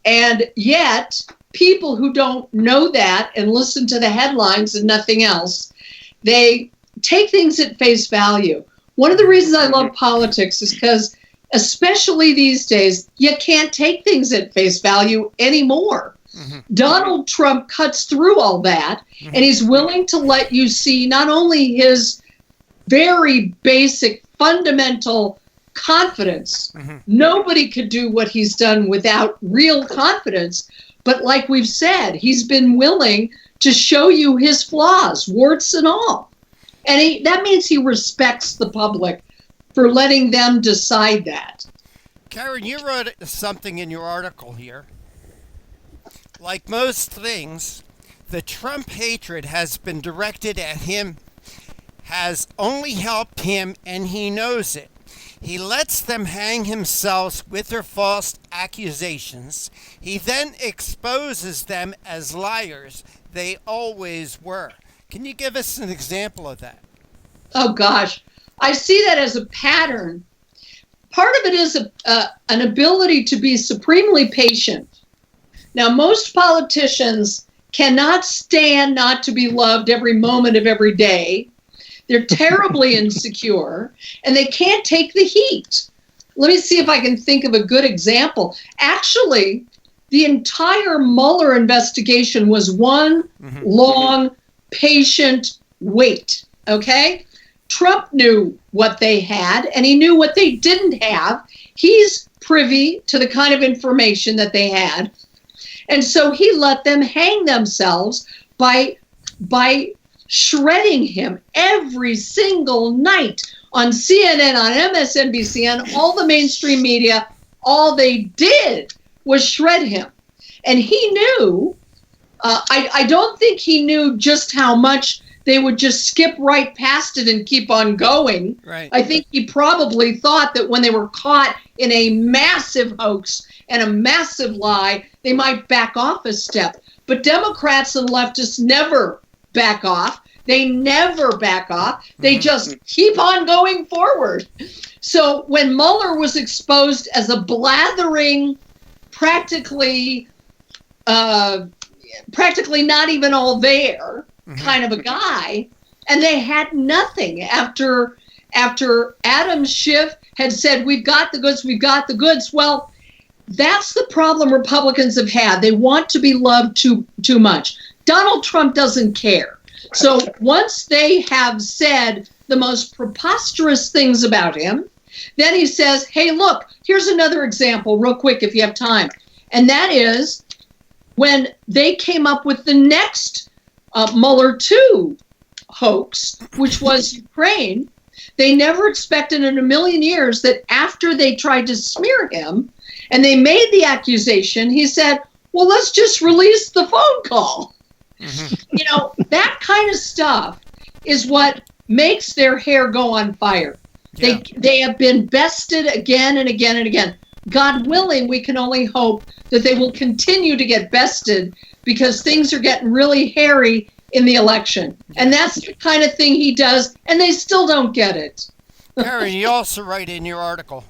And yet, people who don't know that and listen to the headlines and nothing else, they take things at face value. One of the reasons I love politics is because, especially these days, you can't take things at face value anymore. Donald Trump cuts through all that, and he's willing to let you see not only his very basic, fundamental confidence. Nobody could do what he's done without real confidence. But like we've said, he's been willing to show you his flaws, warts and all. And that means he respects the public for letting them decide that. Karen, you wrote something in your article here. Like most things, the Trump hatred has been directed at him, has only helped him, and he knows it. He lets them hang themselves with their false accusations. He then exposes them as liars. They always were. Can you give us an example of that? Oh, gosh. I see that as a pattern. Part of it is an ability to be supremely patient. Now, most politicians cannot stand not to be loved every moment of every day. They're terribly insecure, and they can't take the heat. Let me see if I can think of a good example. Actually, the entire Mueller investigation was one long, patient wait, okay? Trump knew what they had, and he knew what they didn't have. He's privy to the kind of information that they had. And so he let them hang themselves by shredding him every single night on CNN, on MSNBC, on all the mainstream media. All they did was shred him. And he knew, I don't think he knew just how much they would just skip right past it and keep on going. Right. I think he probably thought that when they were caught in a massive hoax and a massive lie, they might back off a step. But Democrats and leftists never back off. They never back off. They just keep on going forward. So when Mueller was exposed as a blathering, practically not even all there kind of a guy, and they had nothing after Adam Schiff had said, we've got the goods. Well, that's the problem Republicans have had. They want to be loved too much. Donald Trump doesn't care. So once they have said the most preposterous things about him, then he says, hey, look, here's another example real quick if you have time. And that is when they came up with the next Mueller 2 hoax, which was Ukraine. They never expected in a million years that after they tried to smear him and they made the accusation, he said, well, let's just release the phone call. You know, that kind of stuff is what makes their hair go on fire. Yeah. They have been bested again and again and again. God willing, we can only hope that they will continue to get bested because things are getting really hairy in the election. And that's the kind of thing he does, and they still don't get it. Karen, you also write in your article,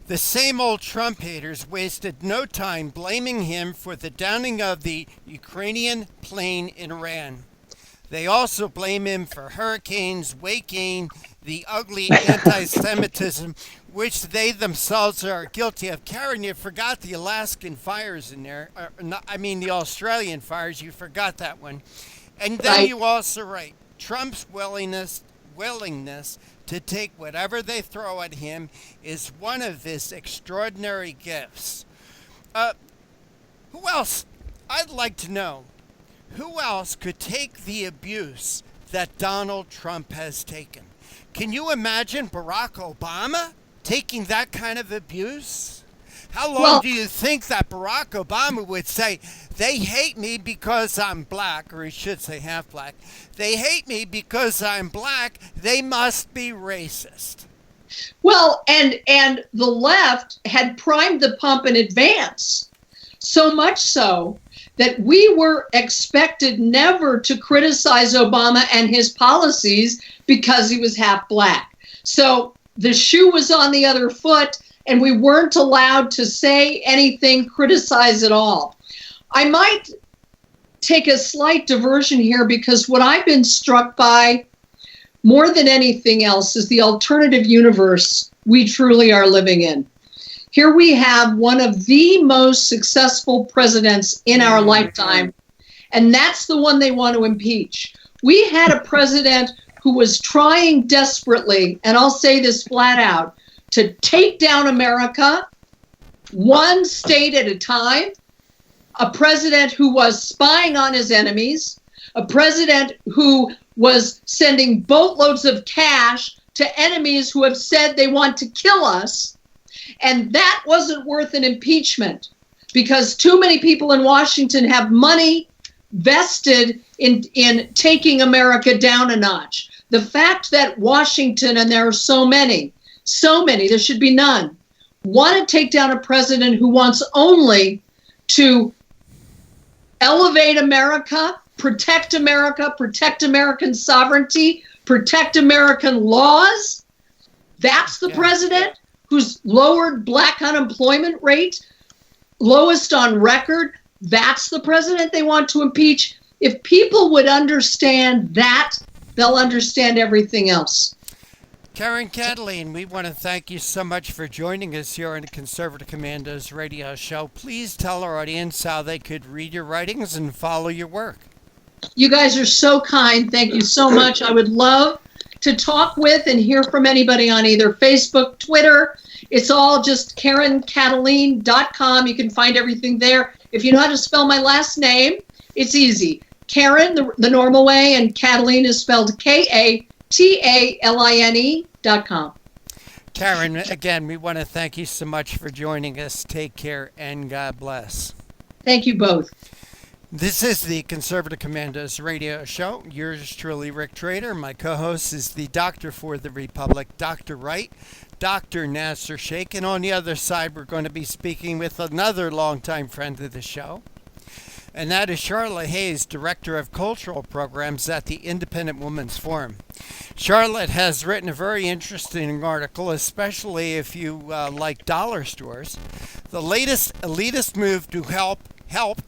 the same old Trump haters wasted no time blaming him for the downing of the Ukrainian plane in Iran. They also blame him for hurricanes, weight gain, the ugly anti-Semitism, which they themselves are guilty of. Karen, you forgot the Alaskan fires in there. The Australian fires. You forgot that one. And then you also write, Trump's willingness to take whatever they throw at him is one of his extraordinary gifts. Who else? I'd like to know, who else could take the abuse that Donald Trump has taken? Can you imagine Barack Obama taking that kind of abuse? How long do you think that Barack Obama would say, they hate me because I'm black, or he should say half black. They hate me because I'm black. They must be racist. Well, and the left had primed the pump in advance, so much so that we were expected never to criticize Obama and his policies because he was half black. So the shoe was on the other foot, and we weren't allowed to say anything, criticize at all. I might take a slight diversion here, because what I've been struck by more than anything else is the alternative universe we truly are living in. Here we have one of the most successful presidents in our lifetime, and that's the one they want to impeach. We had a president who was trying desperately, and I'll say this flat out, to take down America one state at a time, a president who was spying on his enemies, a president who was sending boatloads of cash to enemies who have said they want to kill us. And that wasn't worth an impeachment, because too many people in Washington have money vested in taking America down a notch. The fact that Washington, and there are so many, there should be none, want to take down a president who wants only to elevate America, protect American sovereignty, protect American laws. That's the president who's lowered black unemployment rate, lowest on record. That's the president they want to impeach. If people would understand that, they'll understand everything else. Karen Kataline, we want to thank you so much for joining us here on the Conservative Commandos radio show. Please tell our audience how they could read your writings and follow your work. You guys are so kind. Thank you so much. I would love to talk with and hear from anybody on either Facebook, Twitter. It's all just KarenKataline.com. You can find everything there. If you know how to spell my last name, it's easy. Karen, the normal way, and Kataline is spelled KATALINE.com. Karen, again, we want to thank you so much for joining us. Take care and God bless. Thank you both. This is the Conservative Commandos radio show. Yours truly, Rick Trader. My co-host is the Doctor for the Republic, Dr. Wright, Dr. Nasir Shaikh. And on the other side, we're going to be speaking with another longtime friend of the show. And that is Charlotte Hayes, Director of Cultural Programs at the Independent Women's Forum. Charlotte has written a very interesting article, especially if you like dollar stores. The latest elitist move to help,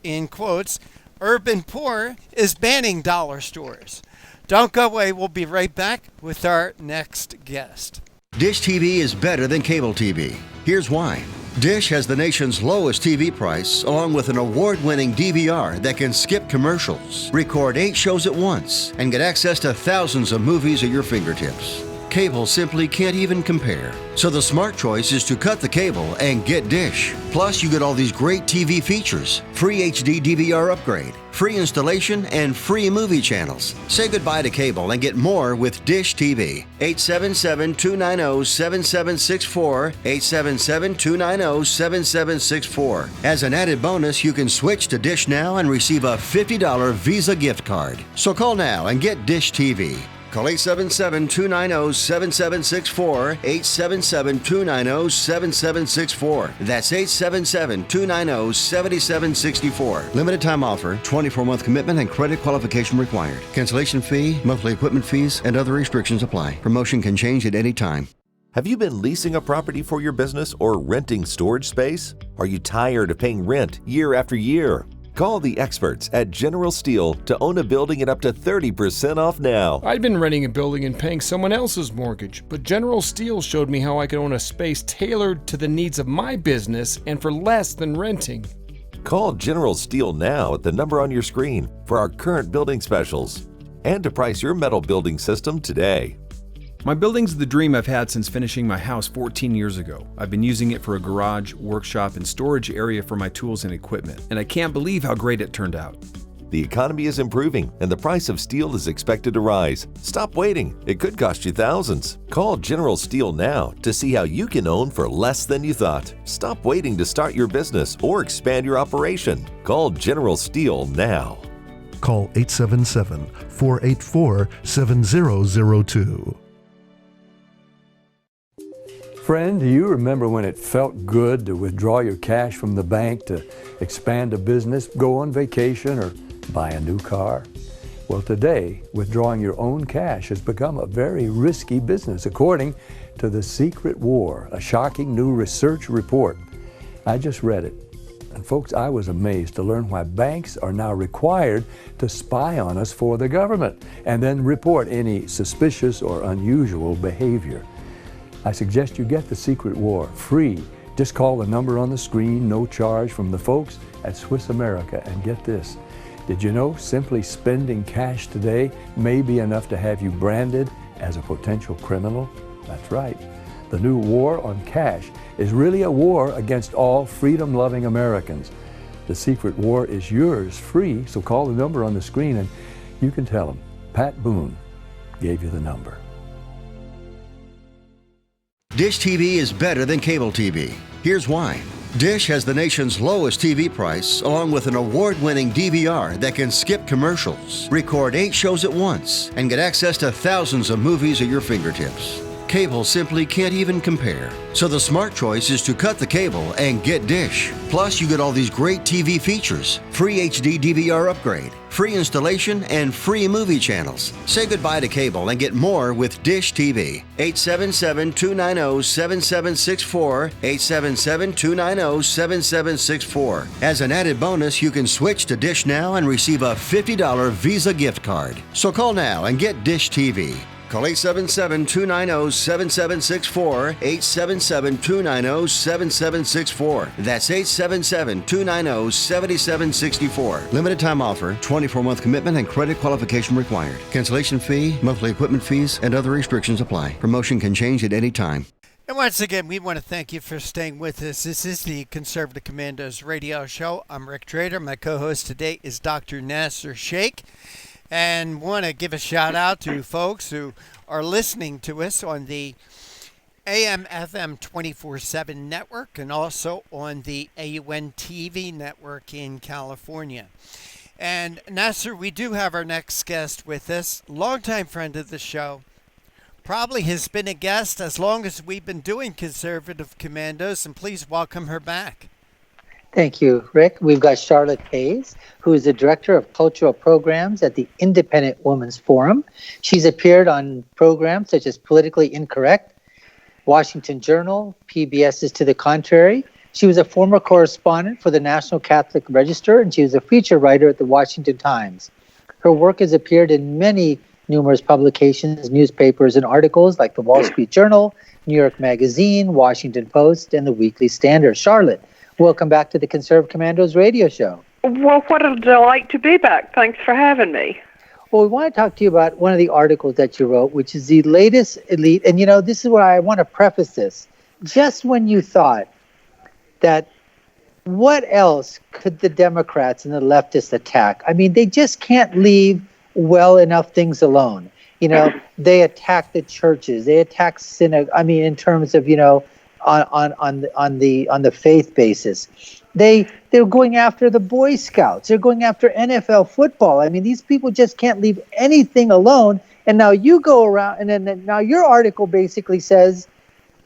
in quotes, urban poor is banning dollar stores. Don't go away. We'll be right back with our next guest. Dish TV is better than cable TV. Here's why. Dish has the nation's lowest TV price, along with an award-winning DVR that can skip commercials, record 8 shows at once, and get access to thousands of movies at your fingertips. Cable simply can't even compare. So the smart choice is to cut the cable and get Dish. Plus, you get all these great TV features, free HD DVR upgrade, free installation, and free movie channels. Say goodbye to cable and get more with Dish TV. 877-290-7764, 877-290-7764. As an added bonus, you can switch to Dish now and receive a $50 Visa gift card. So call now and get Dish TV. Call 877-290-7764, 877-290-7764. That's 877-290-7764. Limited time offer, 24-month commitment and credit qualification required. Cancellation fee, monthly equipment fees, and other restrictions apply. Promotion can change at any time. Have you been leasing a property for your business or renting storage space? Are you tired of paying rent year after year? Call the experts at General Steel to own a building at up to 30% off now. I'd been renting a building and paying someone else's mortgage, but General Steel showed me how I could own a space tailored to the needs of my business and for less than renting. Call General Steel now at the number on your screen for our current building specials and to price your metal building system today. My building's the dream I've had since finishing my house 14 years ago. I've been using it for a garage, workshop, and storage area for my tools and equipment, and I can't believe how great it turned out. The The economy is improving, and the price of steel is expected to rise. Stop waiting. It could cost you thousands. Call General Steel now to see how you can own for less than you thought. Stop waiting to start your business or expand your operation. Call General Steel now. Call 877-484-7002. Friend, do you remember when it felt good to withdraw your cash from the bank to expand a business, go on vacation, or buy a new car? Well, today, withdrawing your own cash has become a very risky business, according to The Secret War, a shocking new research report. I just read it. And folks, I was amazed to learn why banks are now required to spy on us for the government and then report any suspicious or unusual behavior. I suggest you get The Secret War free. Just call the number on the screen, no charge, from the folks at Swiss America. And get this, did you know simply spending cash today may be enough to have you branded as a potential criminal? That's right. The new war on cash is really a war against all freedom-loving Americans. The Secret War is yours free, so call the number on the screen and you can tell them Pat Boone gave you the number. Dish TV is better than cable TV. Here's why. Dish has the nation's lowest TV price, along with an award-winning DVR that can skip commercials, record 8 shows at once, and get access to thousands of movies at your fingertips. Cable simply can't even compare. So the smart choice is to cut the cable and get Dish. Plus, you get all these great TV features, free HD DVR upgrade, free installation, and free movie channels. Say goodbye to cable and get more with Dish TV. 877-290-7764, 877-290-7764. As an added bonus, you can switch to Dish now and receive a $50 Visa gift card. So call now and get Dish TV. Call 877-290-7764, 877-290-7764. That's 877-290-7764. Limited time offer, 24-month commitment and credit qualification required. Cancellation fee, monthly equipment fees, and other restrictions apply. Promotion can change at any time. And once again, we want to thank you for staying with us. This is the Conservative Commandos radio show. I'm Rick Trader. My co-host today is Dr. Nasir Shaikh. And want to give a shout out to folks who are listening to us on the AM/FM 24/7 network and also on the AUN TV network in California. And Nasir, we do have our next guest with us, longtime friend of the show. Probably has been a guest as long as we've been doing Conservative Commandos, and please welcome her back. Thank you, Rick. We've got Charlotte Hayes, who is the Director of Cultural Programs at the Independent Women's Forum. She's appeared on programs such as Politically Incorrect, Washington Journal, PBS's To the Contrary. She was a former correspondent for the National Catholic Register, and she was a feature writer at the Washington Times. Her work has appeared in numerous publications, newspapers, and articles like the Wall Street Journal, New York Magazine, Washington Post, and the Weekly Standard. Charlotte, welcome back to the Conservative Commandos radio show. Well, what a delight to be back. Thanks for having me. Well, we want to talk to you about one of the articles that you wrote, which is the latest elite. And, this is where I want to preface this. Just when you thought that what else could the Democrats and the leftists attack? I mean, they just can't leave well enough things alone. They attack the churches. They attack synagogue. I mean, in terms of, on the faith basis. They're going after the Boy Scouts. They're going after NFL football. I mean, these people just can't leave anything alone. And now you go around, and then now your article basically says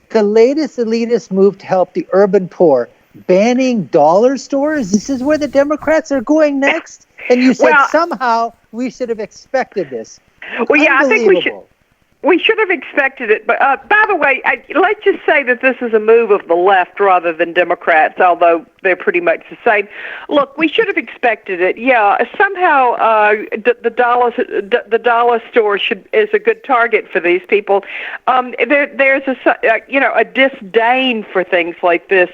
the latest elitist move to help the urban poor, banning dollar stores. This is where the Democrats are going next. And you said somehow we should have expected this. Well, yeah, I think we should have expected it. But by the way, let's just say that this is a move of the left rather than Democrats, although they're pretty much the same. Look, we should have expected it. Yeah, somehow the dollar store is a good target for these people. There's a disdain for things like this.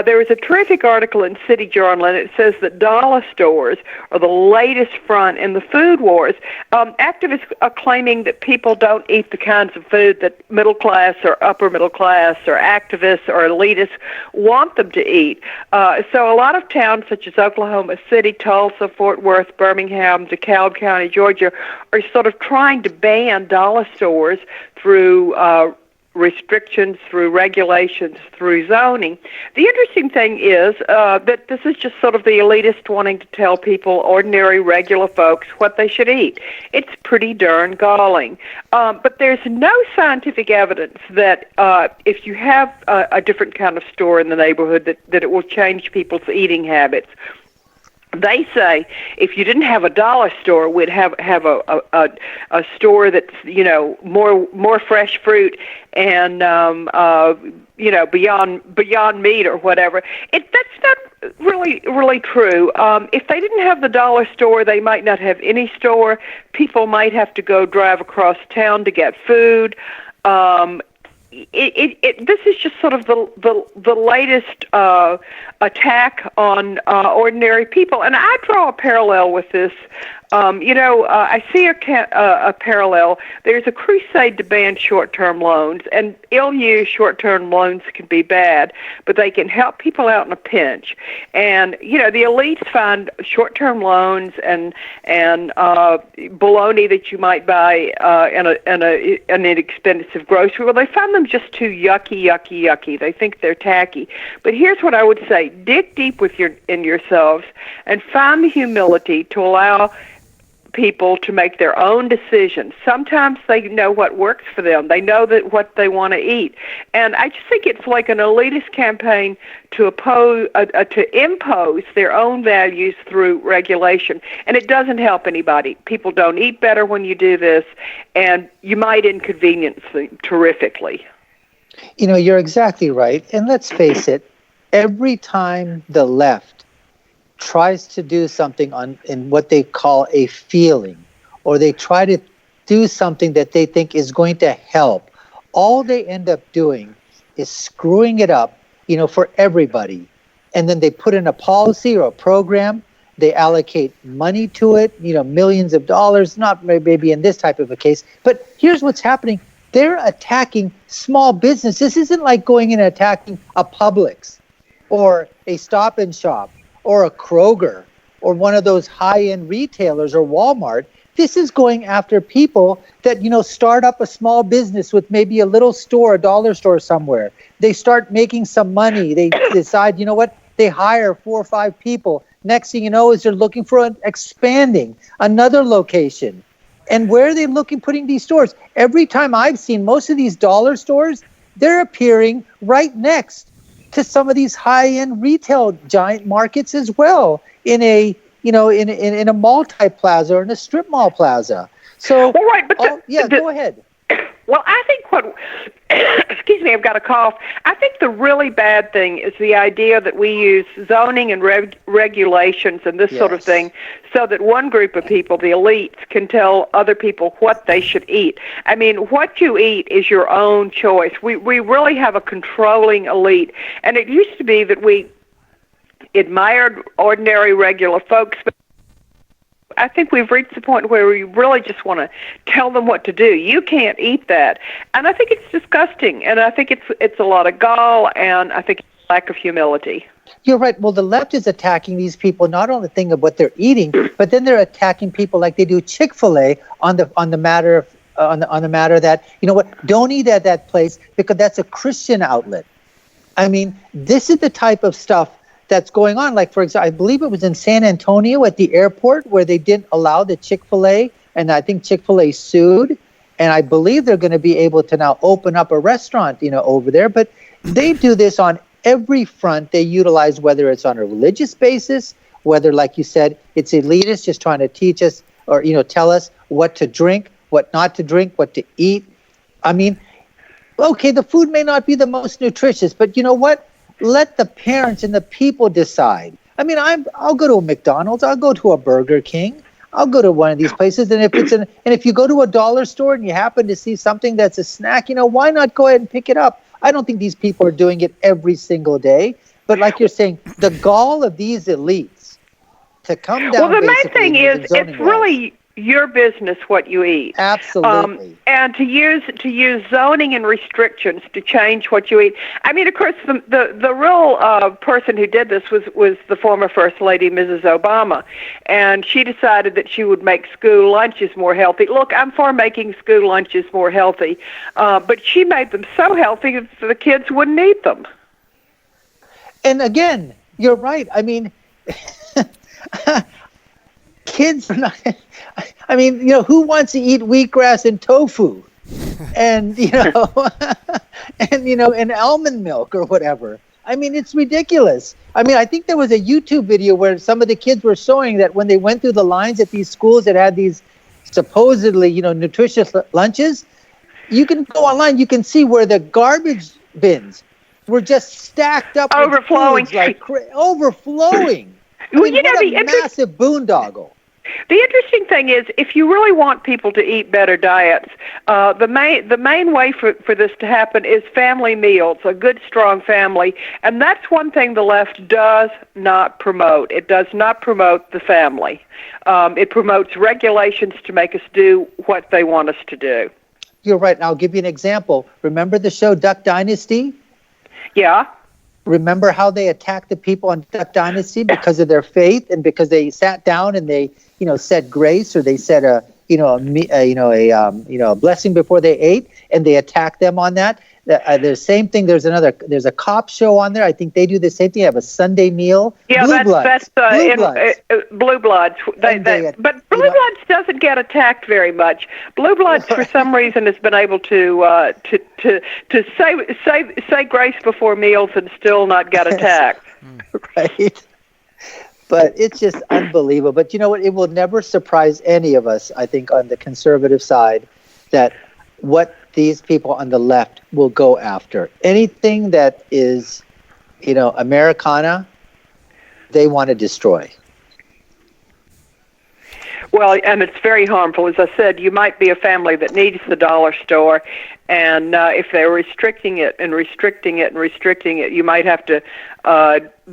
There was a terrific article in City Journal, and it says that dollar stores are the latest front in the food wars. Activists are claiming that people don't eat eat the kinds of food that middle class or upper middle class or activists or elitists want them to eat. So a lot of towns such as Oklahoma City, Tulsa, Fort Worth, Birmingham, DeKalb County, Georgia, are sort of trying to ban dollar stores through restrictions, through regulations, through zoning. The interesting thing is that this is just sort of the elitist wanting to tell people, ordinary, regular folks, what they should eat. It's pretty darn galling. But there's no scientific evidence that if you have a different kind of store in the neighborhood that it will change people's eating habits. They say if you didn't have a dollar store, we'd have a store that's, you know, more fresh fruit and you know, beyond meat or whatever. That's not really true. If they didn't have the dollar store, they might not have any store. People might have to go drive across town to get food. This is just sort of the latest attack on ordinary people, and I draw a parallel with this. I see a parallel. There's a crusade to ban short-term loans, and ill-used short-term loans can be bad, but they can help people out in a pinch. And the elites find short-term loans and baloney that you might buy in an inexpensive grocery. Well, they find them just too yucky. They think they're tacky. But here's what I would say: dig deep in yourselves and find the humility to allow people to make their own decisions. Sometimes they know what works for them. They know that what they want to eat. And I just think it's like an elitist campaign to impose their own values through regulation. And it doesn't help anybody. People don't eat better when you do this, and you might inconvenience them terrifically. You're exactly right. And let's face it, every time the left tries to do something in what they call a feeling, or they try to do something that they think is going to help, all they end up doing is screwing it up, for everybody. And then they put in a policy or a program, they allocate money to it, millions of dollars, not maybe in this type of a case, but here's what's happening. They're attacking small business. This isn't like going in and attacking a Publix or a Stop and Shop or a Kroger or one of those high-end retailers or Walmart. This is going after people that, start up a small business with maybe a little store, a dollar store somewhere. They start making some money. They decide, they hire 4 or 5 people. Next thing you know is they're looking for expanding another location. And where are they putting these stores? Every time I've seen most of these dollar stores, they're appearing right next to some of these high-end retail giant markets as well, in a multi-plaza or in a strip mall plaza. So, well, right, but go ahead. Well, I think excuse me, I've got a cough. I think the really bad thing is the idea that we use zoning and regulations and this sort of thing so that one group of people, the elites, can tell other people what they should eat. I mean, what you eat is your own choice. We really have a controlling elite. And it used to be that we admired ordinary, regular folks, but I think we've reached the point where we really just want to tell them what to do. You can't eat that. And I think it's disgusting. And I think it's a lot of gall, and I think it's a lack of humility. You're right. Well, the left is attacking these people, not on the thing of what they're eating, but then they're attacking people like they do Chick-fil-A on the matter that, don't eat at that place because that's a Christian outlet. I mean, this is the type of stuff that's going on. Like, for example, I believe it was in San Antonio at the airport where they didn't allow the Chick-fil-A, and I think Chick-fil-A sued, and I believe they're going to be able to now open up a restaurant, over there. But they do this on every front. They utilize, whether it's on a religious basis, whether, like you said, it's elitist, just trying to teach us or, tell us what to drink, what not to drink, what to eat. I mean, okay, the food may not be the most nutritious, but you know what? Let the parents and the people decide. I mean, I'll go to a McDonald's, I'll go to a Burger King, I'll go to one of these places, and if you go to a dollar store and you happen to see something that's a snack, why not go ahead and pick it up? I don't think these people are doing it every single day, but like you're saying, the gall of these elites to come down. Well, the main thing is it's really your business what you eat. Absolutely. And to use zoning and restrictions to change what you eat. I mean, of course, the real person who did this was the former First Lady, Mrs. Obama, and she decided that she would make school lunches more healthy. Look, I'm for making school lunches more healthy, but she made them so healthy that the kids wouldn't eat them. And again, you're right. I mean, kids are not. I mean, who wants to eat wheatgrass and tofu, and and almond milk or whatever? I mean, it's ridiculous. I mean, I think there was a YouTube video where some of the kids were showing that when they went through the lines at these schools that had these supposedly, nutritious lunches, you can go online, you can see where the garbage bins were just stacked up, overflowing, overflowing. Well, what a massive boondoggle. The interesting thing is, if you really want people to eat better diets, the main way for this to happen is family meals, a good, strong family. And that's one thing the left does not promote. It does not promote the family. It promotes regulations to make us do what they want us to do. You're right. And I'll give you an example. Remember the show Duck Dynasty? Yeah. Remember how they attacked the people on Duck Dynasty because of their faith and because they sat down and they, said grace, or they said a blessing before they ate, and they attacked them on that. The same thing. There's a cop show on there. I think they do the same thing. They have a Sunday meal. Yeah, Blue Bloods. Blue Bloods. But Blue Bloods doesn't get attacked very much. Blue Bloods, for some reason, has been able to say grace before meals and still not get attacked. Right. But it's just unbelievable. But you know what? It will never surprise any of us, I think, on the conservative side, that what these people on the left will go after. Anything that is, Americana, they want to destroy. Well, and it's very harmful. As I said, you might be a family that needs the dollar store, and if they're restricting it, you might have to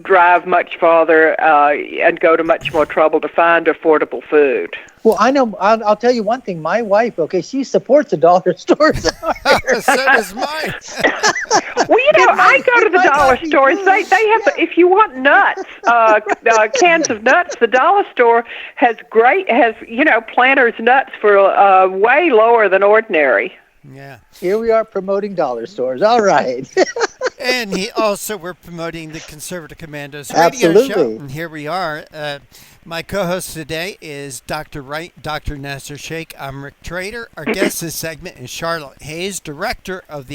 drive much farther and go to much more trouble to find affordable food. Well, I know. I'll tell you one thing. My wife, she supports the dollar stores. So does mine. Well, I go to the dollar stores. They have, if you want nuts, cans of nuts, the dollar store has Planters nuts for way lower than ordinary. Yeah. Here we are promoting dollar stores. All right. And we're promoting the Conservative Commandos radio show. And here we are. My co-host today is Dr. Nasir Shaikh. I'm Rick Trader. Our guest this segment is Charlotte Hayes, Director of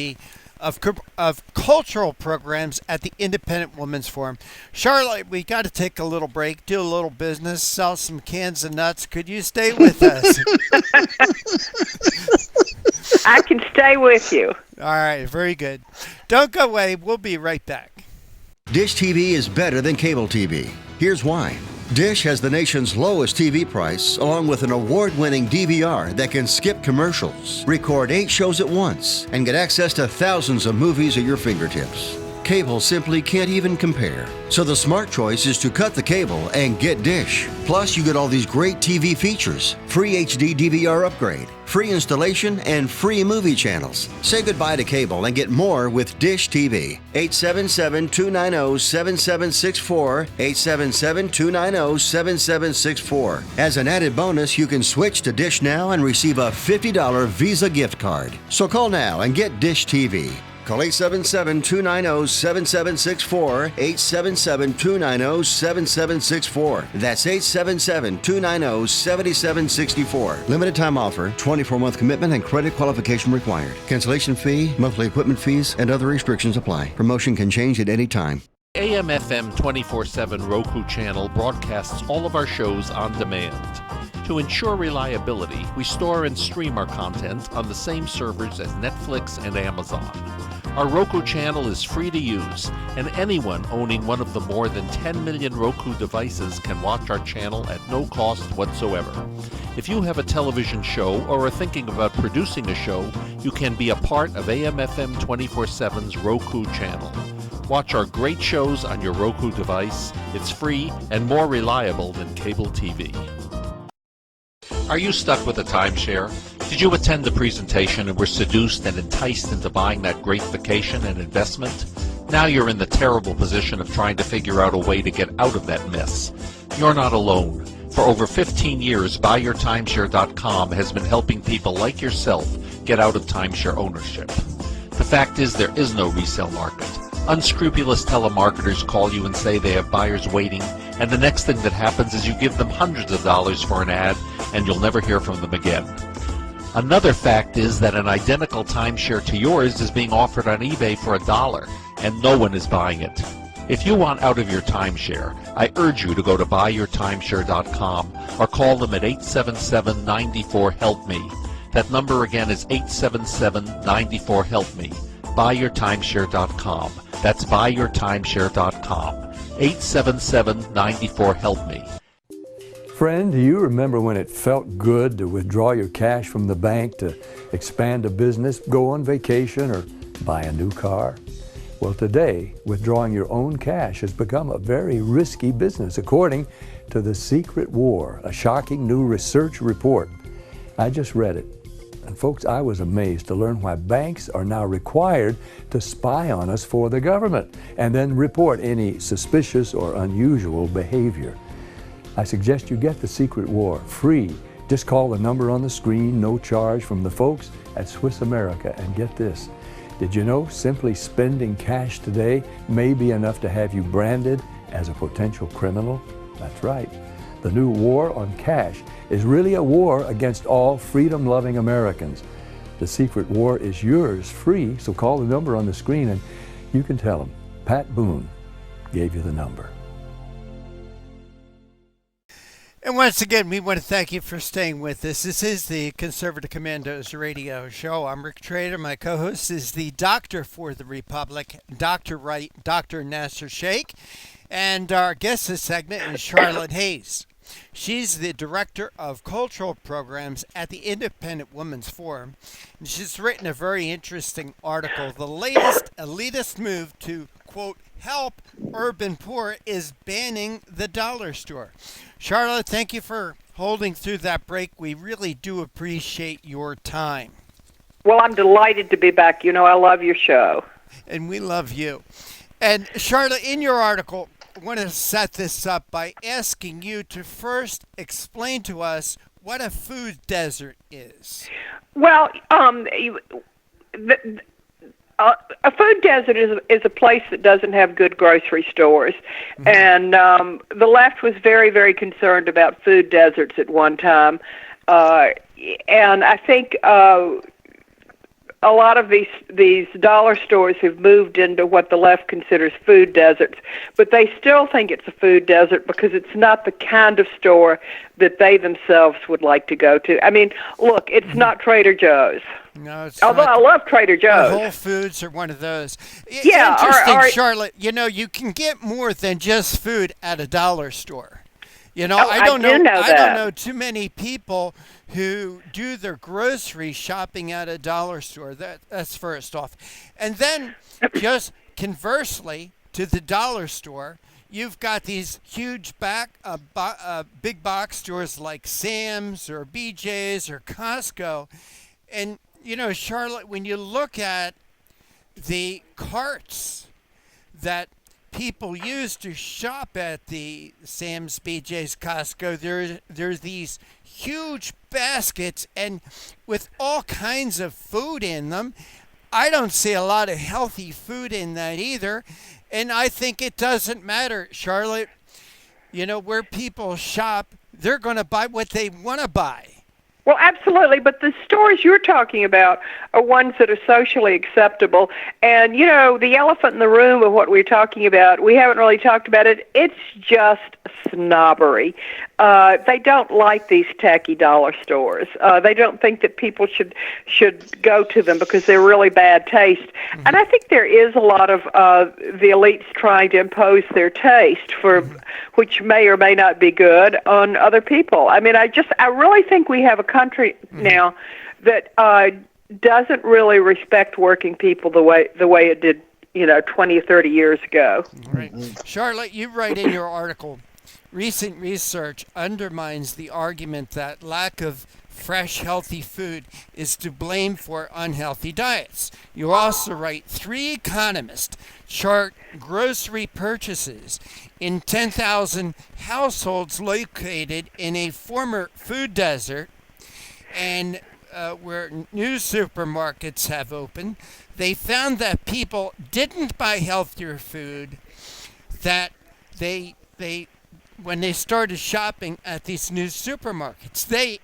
Cultural Programs at the Independent Women's Forum. Charlotte, we got to take a little break, do a little business, sell some cans of nuts. Could you stay with us? I can stay with you. All right, very good. Don't go away. We'll be right back. Dish TV is better than cable TV. Here's why. Dish has the nation's lowest TV price, along with an award-winning DVR that can skip commercials, record 8 shows at once, and get access to thousands of movies at your fingertips. Cable simply can't even compare. So the smart choice is to cut the cable and get Dish. Plus, you get all these great TV features, free HD DVR upgrade, free installation, and free movie channels. Say goodbye to cable and get more with Dish TV. 877-290-7764, 877-290-7764. As an added bonus, you can switch to Dish now and receive a $50 Visa gift card. So call now and get Dish TV. Call 877-290-7764, 877-290-7764. That's 877-290-7764. Limited time offer, 24-month commitment and credit qualification required. Cancellation fee, monthly equipment fees, and other restrictions apply. Promotion can change at any time. AM/FM 24/7 Roku channel broadcasts all of our shows on demand. To ensure reliability, we store and stream our content on the same servers as Netflix and Amazon. Our Roku channel is free to use, and anyone owning one of the more than 10 million Roku devices can watch our channel at no cost whatsoever. If you have a television show or are thinking about producing a show, you can be a part of AM/FM 24/7's Roku channel. Watch our great shows on your Roku device. It's free and more reliable than cable TV. Are you stuck with a timeshare? Did you attend the presentation and were seduced and enticed into buying that great vacation and investment? Now you're in the terrible position of trying to figure out a way to get out of that mess. You're not alone. For over 15 years, BuyYourTimeshare.com has been helping people like yourself get out of timeshare ownership. The fact is, there is no resale market. Unscrupulous telemarketers call you and say they have buyers waiting, and the next thing that happens is you give them hundreds of dollars for an ad, and you'll never hear from them again. Another fact is that an identical timeshare to yours is being offered on eBay for $1, and no one is buying it. If you want out of your timeshare, I urge you to go to buyyourtimeshare.com or call them at 877-94-HELP-ME. That number again is 877-94-HELP-ME. Buyyourtimeshare.com. That's buyyourtimeshare.com. 877-94-HELP-ME. Friend, do you remember when it felt good to withdraw your cash from the bank to expand a business, go on vacation, or buy a new car? Well, today, withdrawing your own cash has become a very risky business, according to The Secret War, a shocking new research report. I just read it. And folks, I was amazed to learn why banks are now required to spy on us for the government and then report any suspicious or unusual behavior. I suggest you get The Secret War free. Just call the number on the screen, no charge, from the folks at Swiss America, and get this. Did you know simply spending cash today may be enough to have you branded as a potential criminal? That's right. The new war on cash is really a war against all freedom-loving Americans. The Secret War is yours free, so call the number on the screen and you can tell them Pat Boone gave you the number. And once again, we want to thank you for staying with us. This is the Conservative Commandos radio show. I'm Rick Trader. My co-host is the Doctor for the Republic, Dr. Nasir Shaikh. And our guest this segment is Charlotte Hayes. She's the Director of Cultural Programs at the Independent Women's Forum. And she's written a very interesting article. The latest elitist move to, quote, help urban poor is banning the dollar store. Charlotte, thank you for holding through that break. We really do appreciate your time. Well, I'm delighted to be back. You know, I love your show. And we love you. And Charlotte, in your article, I want to set this up by asking you to first explain to us what a food desert is. Well, a food desert is a place that doesn't have good grocery stores. Mm-hmm. And the left was very, very concerned about food deserts at one time. And I think a lot of these dollar stores have moved into what the left considers food deserts, but they still think it's a food desert because it's not the kind of store that they themselves would like to go to. I mean, look, it's not Trader Joe's. No, it's although not. I love Trader Joe's. Whole Foods are one of those. Yeah, interesting, Charlotte. You know, you can get more than just food at a dollar store. You know, I don't know too many people who do their grocery shopping at a dollar store. That's first off. And then just conversely to the dollar store, you've got these huge big box stores like Sam's or BJ's or Costco. And, you know, Charlotte, when you look at the carts that people use to shop at the Sam's, BJ's, Costco, there's these huge baskets and with all kinds of food in them. I don't see a lot of healthy food in that either. And I think it doesn't matter, Charlotte. You know, where people shop, they're going to buy what they want to buy. Well, absolutely, but the stores you're talking about are ones that are socially acceptable. And, you know, the elephant in the room of what we're talking about, we haven't really talked about it, it's just snobbery. They don't like these tacky dollar stores. They don't think that people should go to them because they're really bad taste. Mm-hmm. And I think there is a lot of the elites trying to impose their taste for which may or may not be good on other people. I mean, I really think we have a country now that doesn't really respect working people the way it did, 20 or 30 years ago. Right. Charlotte, you write in your article, recent research undermines the argument that lack of fresh, healthy food is to blame for unhealthy diets. You also write 3 economists chart grocery purchases in 10,000 households located in a former food desert and where new supermarkets have opened. They found that people didn't buy healthier food, that they when they started shopping at these new supermarkets, they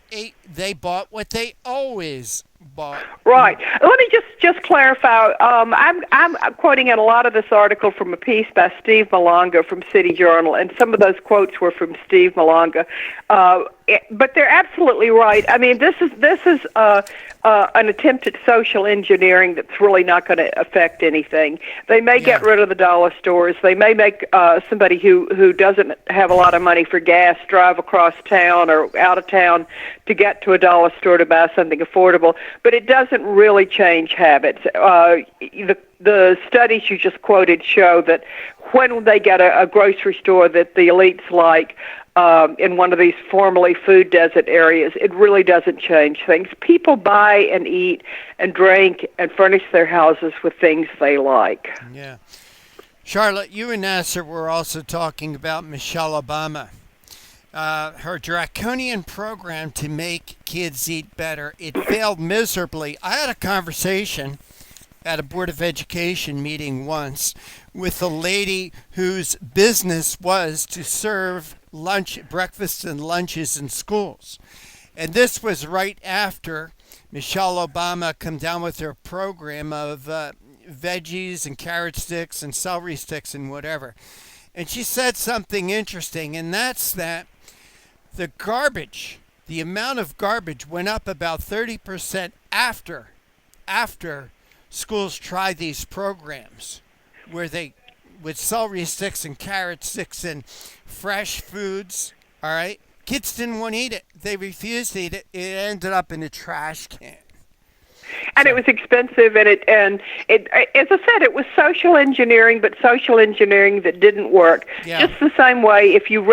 bought what they always bought. Right. Let me just clarify. I'm quoting in a lot of this article from a piece by Steve Malonga from City Journal, and some of those quotes were from Steve Malonga. But they're absolutely right. I mean, this is an attempt at social engineering that's really not going to affect anything. They may get rid of the dollar stores. They may make somebody who doesn't have a lot of money for gas drive across town or out of town to get to a dollar store to buy something affordable. But it doesn't really change habits. The studies you just quoted show that when they get a grocery store that the elites like, in one of these formerly food desert areas, it really doesn't change things. People buy and eat and drink and furnish their houses with things they like. Yeah. Charlotte, you and Nasir were also talking about Michelle Obama. Her draconian program to make kids eat better. It failed miserably. I had a conversation at a Board of Education meeting once with a lady whose business was to serve breakfasts and lunches in schools. And this was right after Michelle Obama come down with her program of veggies and carrot sticks and celery sticks and whatever. And she said something interesting, and that's that the amount of garbage went up about 30% after schools tried these programs where they, with celery sticks and carrot sticks and fresh foods, all right? Kids didn't want to eat it. They refused to eat it. It ended up in a trash can. And it was expensive, and it as I said, it was social engineering, but social engineering that didn't work. Yeah. Just the same way, if you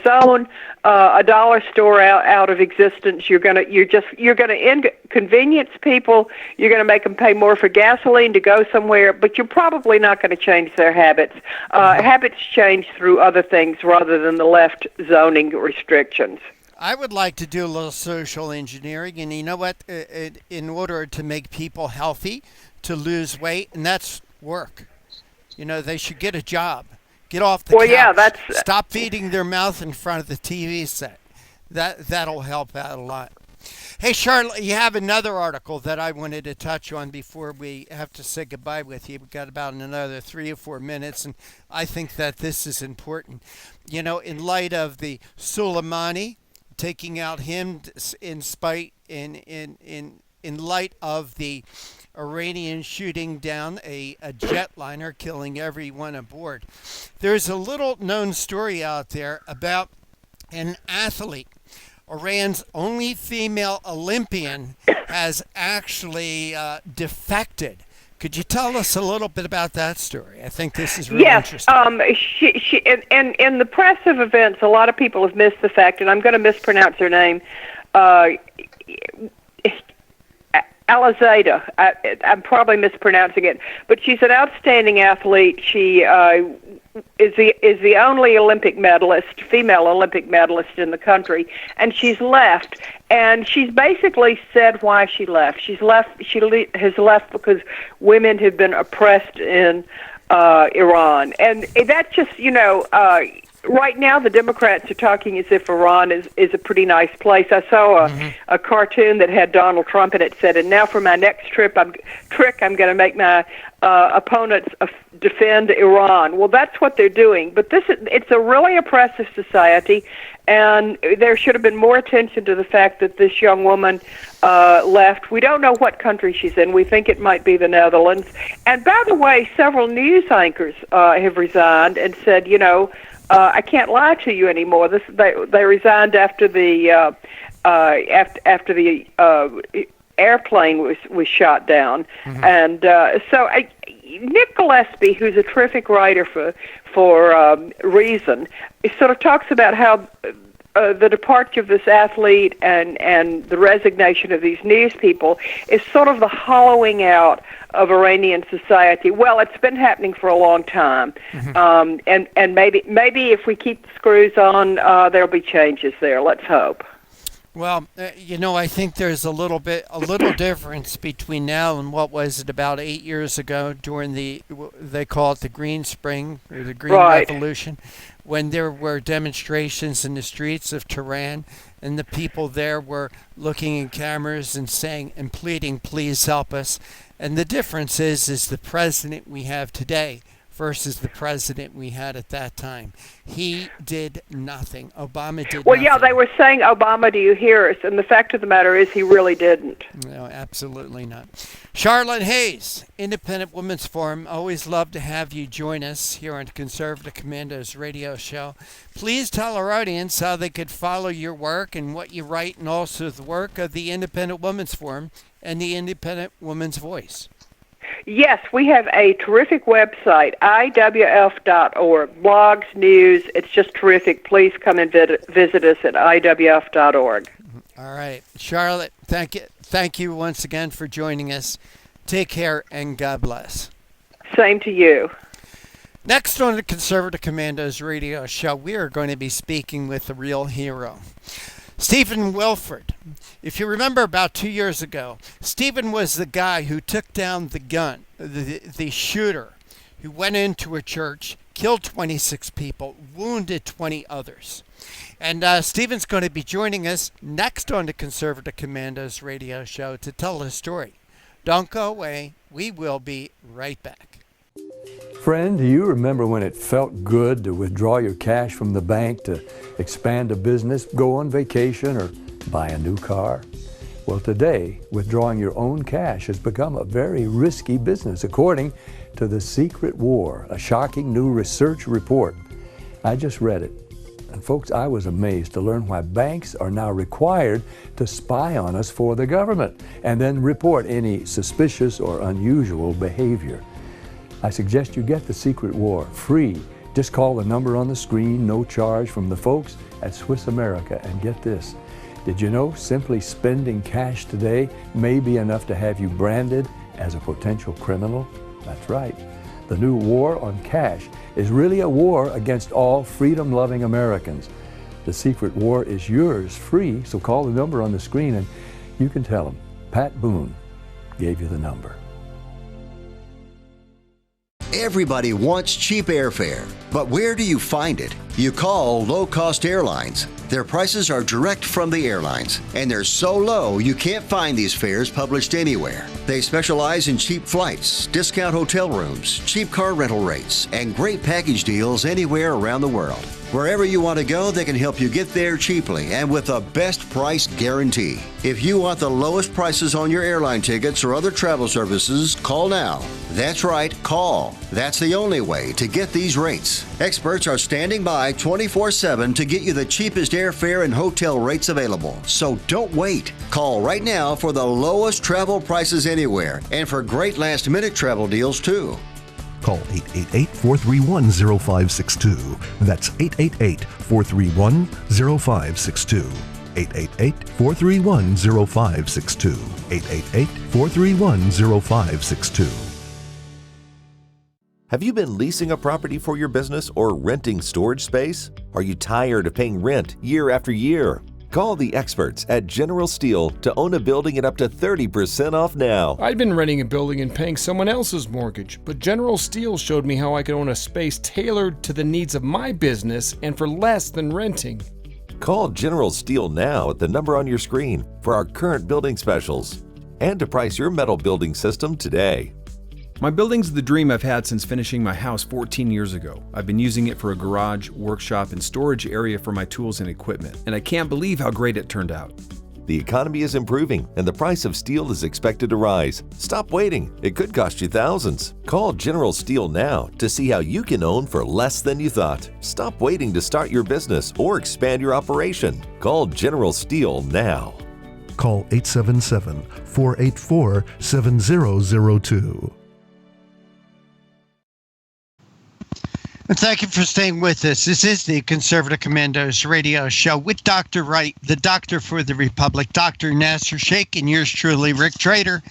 zone a dollar store out of existence, you're gonna inconvenience people. You're gonna make them pay more for gasoline to go somewhere, but you're probably not going to change their habits. Habits change through other things rather than the left zoning restrictions. I would like to do a little social engineering, and you know what? In order to make people healthy, to lose weight, and that's work. You know, they should get a job. Get off the couch. Yeah, Stop feeding their mouth in front of the TV set. That'll help out a lot. Hey, Charlotte, you have another article that I wanted to touch on before we have to say goodbye with you. We've got about another 3 or 4 minutes, and I think that this is important. You know, in light of the Soleimani taking out him in light of the Iranian shooting down a jetliner, killing everyone aboard. There's a little known story out there about an athlete. Iran's only female Olympian has actually defected. Could you tell us a little bit about that story? I think this is really interesting. She in the press of events, a lot of people have missed the fact, and I'm going to mispronounce her name, Alizada. I'm probably mispronouncing it, but she's an outstanding athlete. She is the only Olympic medalist, female Olympic medalist in the country, and she's left. And she's basically said why she left. She has left because women have been oppressed in Iran, and that's just right now the Democrats are talking as if Iran is a pretty nice place. I saw a cartoon that had Donald Trump in it, said, "And now for my next trick, I'm going to make my opponents defend Iran." Well, that's what they're doing. But it's a really oppressive society, and there should have been more attention to the fact that this young woman left. We don't know what country she's in. We think it might be the Netherlands. And by the way, several news anchors have resigned and said, I can't lie to you anymore. They resigned after the airplane was shot down, and so Nick Gillespie, who's a terrific writer for Reason, he sort of talks about how the departure of this athlete and the resignation of these news people is sort of the hollowing out of Iranian society. Well, it's been happening for a long time, and maybe if we keep the screws on, there'll be changes there. Let's hope. Well, I think there's a little difference between now and what was it about 8 years ago during they call it the Green Spring or the Green Revolution, when there were demonstrations in the streets of Tehran, and the people there were looking in cameras and saying and pleading, "Please help us." And the difference is the president we have today versus the president we had at that time. He did nothing. Obama did nothing. Well, yeah, they were saying, "Obama, do you hear us?" And the fact of the matter is he really didn't. No, absolutely not. Charlotte Hayes, Independent Women's Forum. Always love to have you join us here on Conservative Commandos radio show. Please tell our audience how they could follow your work and what you write, and also the work of the Independent Women's Forum and the Independent Women's Voice. Yes, we have a terrific website, IWF.org. Blogs, news, it's just terrific. Please come and visit us at IWF.org. All right. Charlotte, thank you once again for joining us. Take care and God bless. Same to you. Next on the Conservative Commandos radio show, we are going to be speaking with the real hero, Stephen Willeford. If you remember about 2 years ago, Stephen was the guy who took down the gun, the shooter, who went into a church, killed 26 people, wounded 20 others. And Stephen's going to be joining us next on the Conservative Commandos radio show to tell his story. Don't go away. We will be right back. Friend, do you remember when it felt good to withdraw your cash from the bank to expand a business, go on vacation, or buy a new car? Well, today, withdrawing your own cash has become a very risky business, according to The Secret War, a shocking new research report. I just read it. And folks, I was amazed to learn why banks are now required to spy on us for the government and then report any suspicious or unusual behavior. I suggest you get The Secret War free. Just call the number on the screen, no charge, from the folks at Swiss America. And get this, did you know simply spending cash today may be enough to have you branded as a potential criminal? That's right. The new war on cash is really a war against all freedom-loving Americans. The Secret War is yours free, so call the number on the screen and you can tell them Pat Boone gave you the number. Everybody wants cheap airfare, but where do you find it? You call low-cost airlines. Their prices are direct from the airlines, and they're so low you can't find these fares published anywhere. They specialize in cheap flights, discount hotel rooms, cheap car rental rates, and great package deals anywhere around the world. Wherever you want to go, they can help you get there cheaply and with a best price guarantee. If you want the lowest prices on your airline tickets or other travel services, call now. That's right, call. That's the only way to get these rates. Experts are standing by 24/7 to get you the cheapest airfare and hotel rates available. So don't wait. Call right now for the lowest travel prices anywhere and for great last-minute travel deals too. Call 888-431-0562. That's 888-431-0562. 888-431-0562. 888-431-0562. Have you been leasing a property for your business or renting storage space? Are you tired of paying rent year after year? Call the experts at General Steel to own a building at up to 30% off now. I'd been renting a building and paying someone else's mortgage, but General Steel showed me how I could own a space tailored to the needs of my business and for less than renting. Call General Steel now at the number on your screen for our current building specials and to price your metal building system today. My building's the dream I've had since finishing my house 14 years ago. I've been using it for a garage, workshop, and storage area for my tools and equipment, and I can't believe how great it turned out. The economy is improving and the price of steel is expected to rise. Stop waiting. It could cost you thousands. Call General Steel now to see how you can own for less than you thought. Stop waiting to start your business or expand your operation. Call General Steel now. Call 877-484-7002. And thank you for staying with us. This is the Conservative Commandos radio show with Dr. Wright, the doctor for the Republic, Dr. Nasir Shaikh, and yours truly, Rick Trader.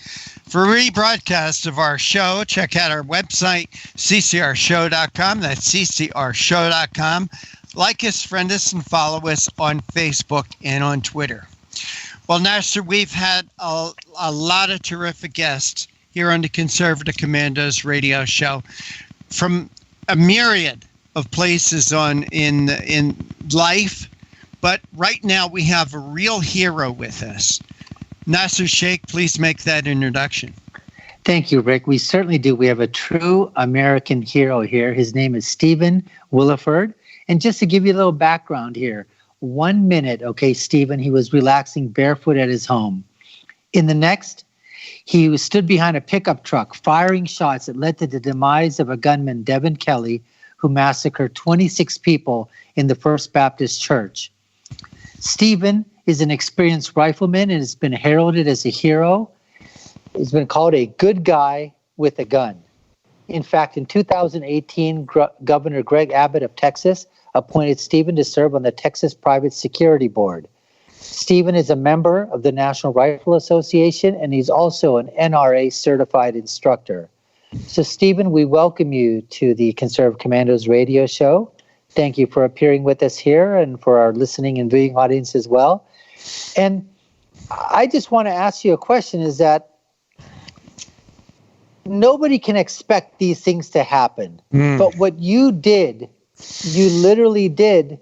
For rebroadcast of our show, check out our website, ccrshow.com. That's ccrshow.com. Like us, friend us, and follow us on Facebook and on Twitter. Well, Nasir, we've had a lot of terrific guests here on the Conservative Commandos radio show from a myriad of places in life, but right now we have a real hero with us. Nasir Shaikh, please make that introduction. Thank you, Rick. We certainly do. We have a true American hero here. His name is Stephen Willeford. And just to give you a little background here, 1 minute, okay, Stephen, he was relaxing barefoot at his home. In the next, he stood behind a pickup truck firing shots that led to the demise of a gunman, Devin Kelly, who massacred 26 people in the First Baptist Church. Stephen is an experienced rifleman and has been heralded as a hero. He's been called a good guy with a gun. In fact, in 2018, Governor Greg Abbott of Texas appointed Stephen to serve on the Texas Private Security Board. Stephen is a member of the National Rifle Association, and he's also an NRA certified instructor. So, Stephen, we welcome you to the Conservative Commandos radio show. Thank you for appearing with us here and for our listening and viewing audience as well. And I just want to ask you a question, is that nobody can expect these things to happen. But what you did, you literally did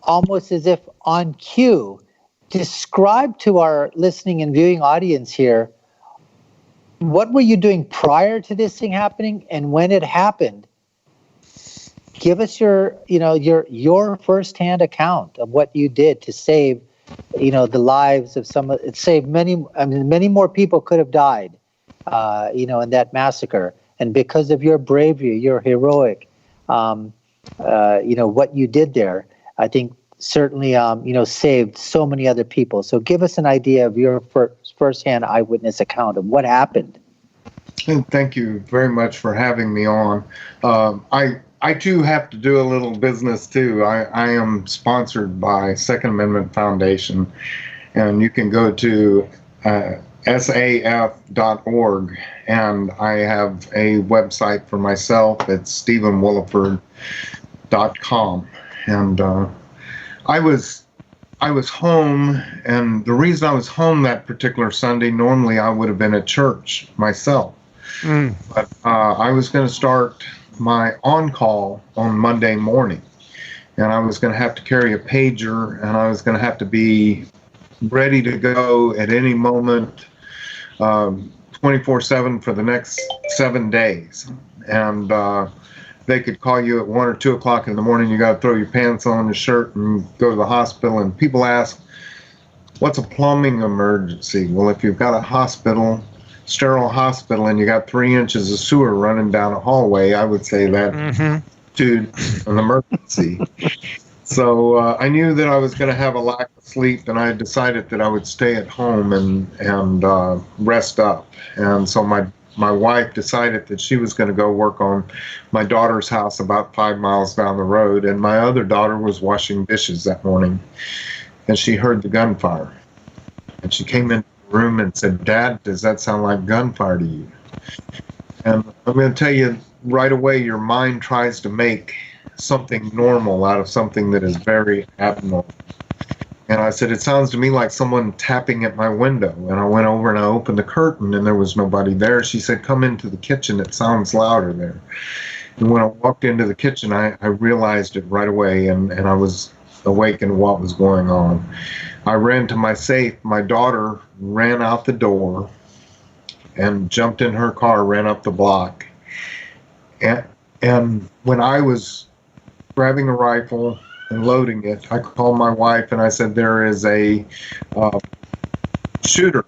almost as if on cue. Describe to our listening and viewing audience here, what were you doing prior to this thing happening, and when it happened? Give us your firsthand account of what you did to save, the lives of it saved many. I mean, many more people could have died, in that massacre. And because of your bravery, your heroic, what you did there, I think certainly, saved so many other people. So give us an idea of your firsthand eyewitness account of what happened. And thank you very much for having me on. I too have to do a little business too. I am sponsored by Second Amendment Foundation, and you can go to saf.org, and I have a website for myself. It's stephenwilleford.com, and I was home, and the reason I was home that particular Sunday, normally I would have been at church myself. But I was going to start my on-call on Monday morning, and I was going to have to carry a pager, and I was going to have to be ready to go at any moment, 24/7 for the next 7 days. And they could call you at 1 or 2 o'clock in the morning. You got to throw your pants on, your shirt, and go to the hospital. And people ask, what's a plumbing emergency? Well, if you've got a hospital, sterile hospital, and you got 3 inches of sewer running down a hallway, I would say that to an emergency. So I knew that I was going to have a lack of sleep, and I decided that I would stay at home and rest up. And so my wife decided that she was going to go work on my daughter's house about 5 miles down the road, and my other daughter was washing dishes that morning, and she heard the gunfire. And she came into the room and said, "Dad, does that sound like gunfire to you?" And I'm going to tell you right away, your mind tries to make something normal out of something that is very abnormal. And I said, "It sounds to me like someone tapping at my window." And I went over and I opened the curtain, and there was nobody there. She said, "Come into the kitchen. It sounds louder there." And when I walked into the kitchen, I realized it right away, and I was awakened to what was going on. I ran to my safe. My daughter ran out the door and jumped in her car, ran up the block. And when I was grabbing a rifle and loading it, I called my wife and I said, "There is a shooter at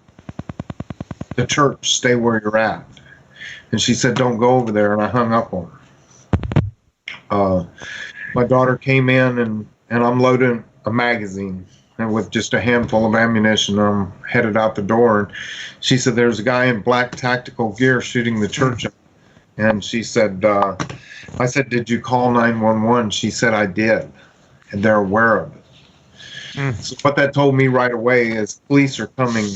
the church. Stay where you're at." And she said, "Don't go over there," and I hung up on her. My daughter came in, and I'm loading a magazine, and with just a handful of ammunition, I'm headed out the door, and she said, "There's a guy in black tactical gear shooting the church." And she said, I said, "Did you call 911?" She said, "I did," and they're aware of it. So what that told me right away is police are coming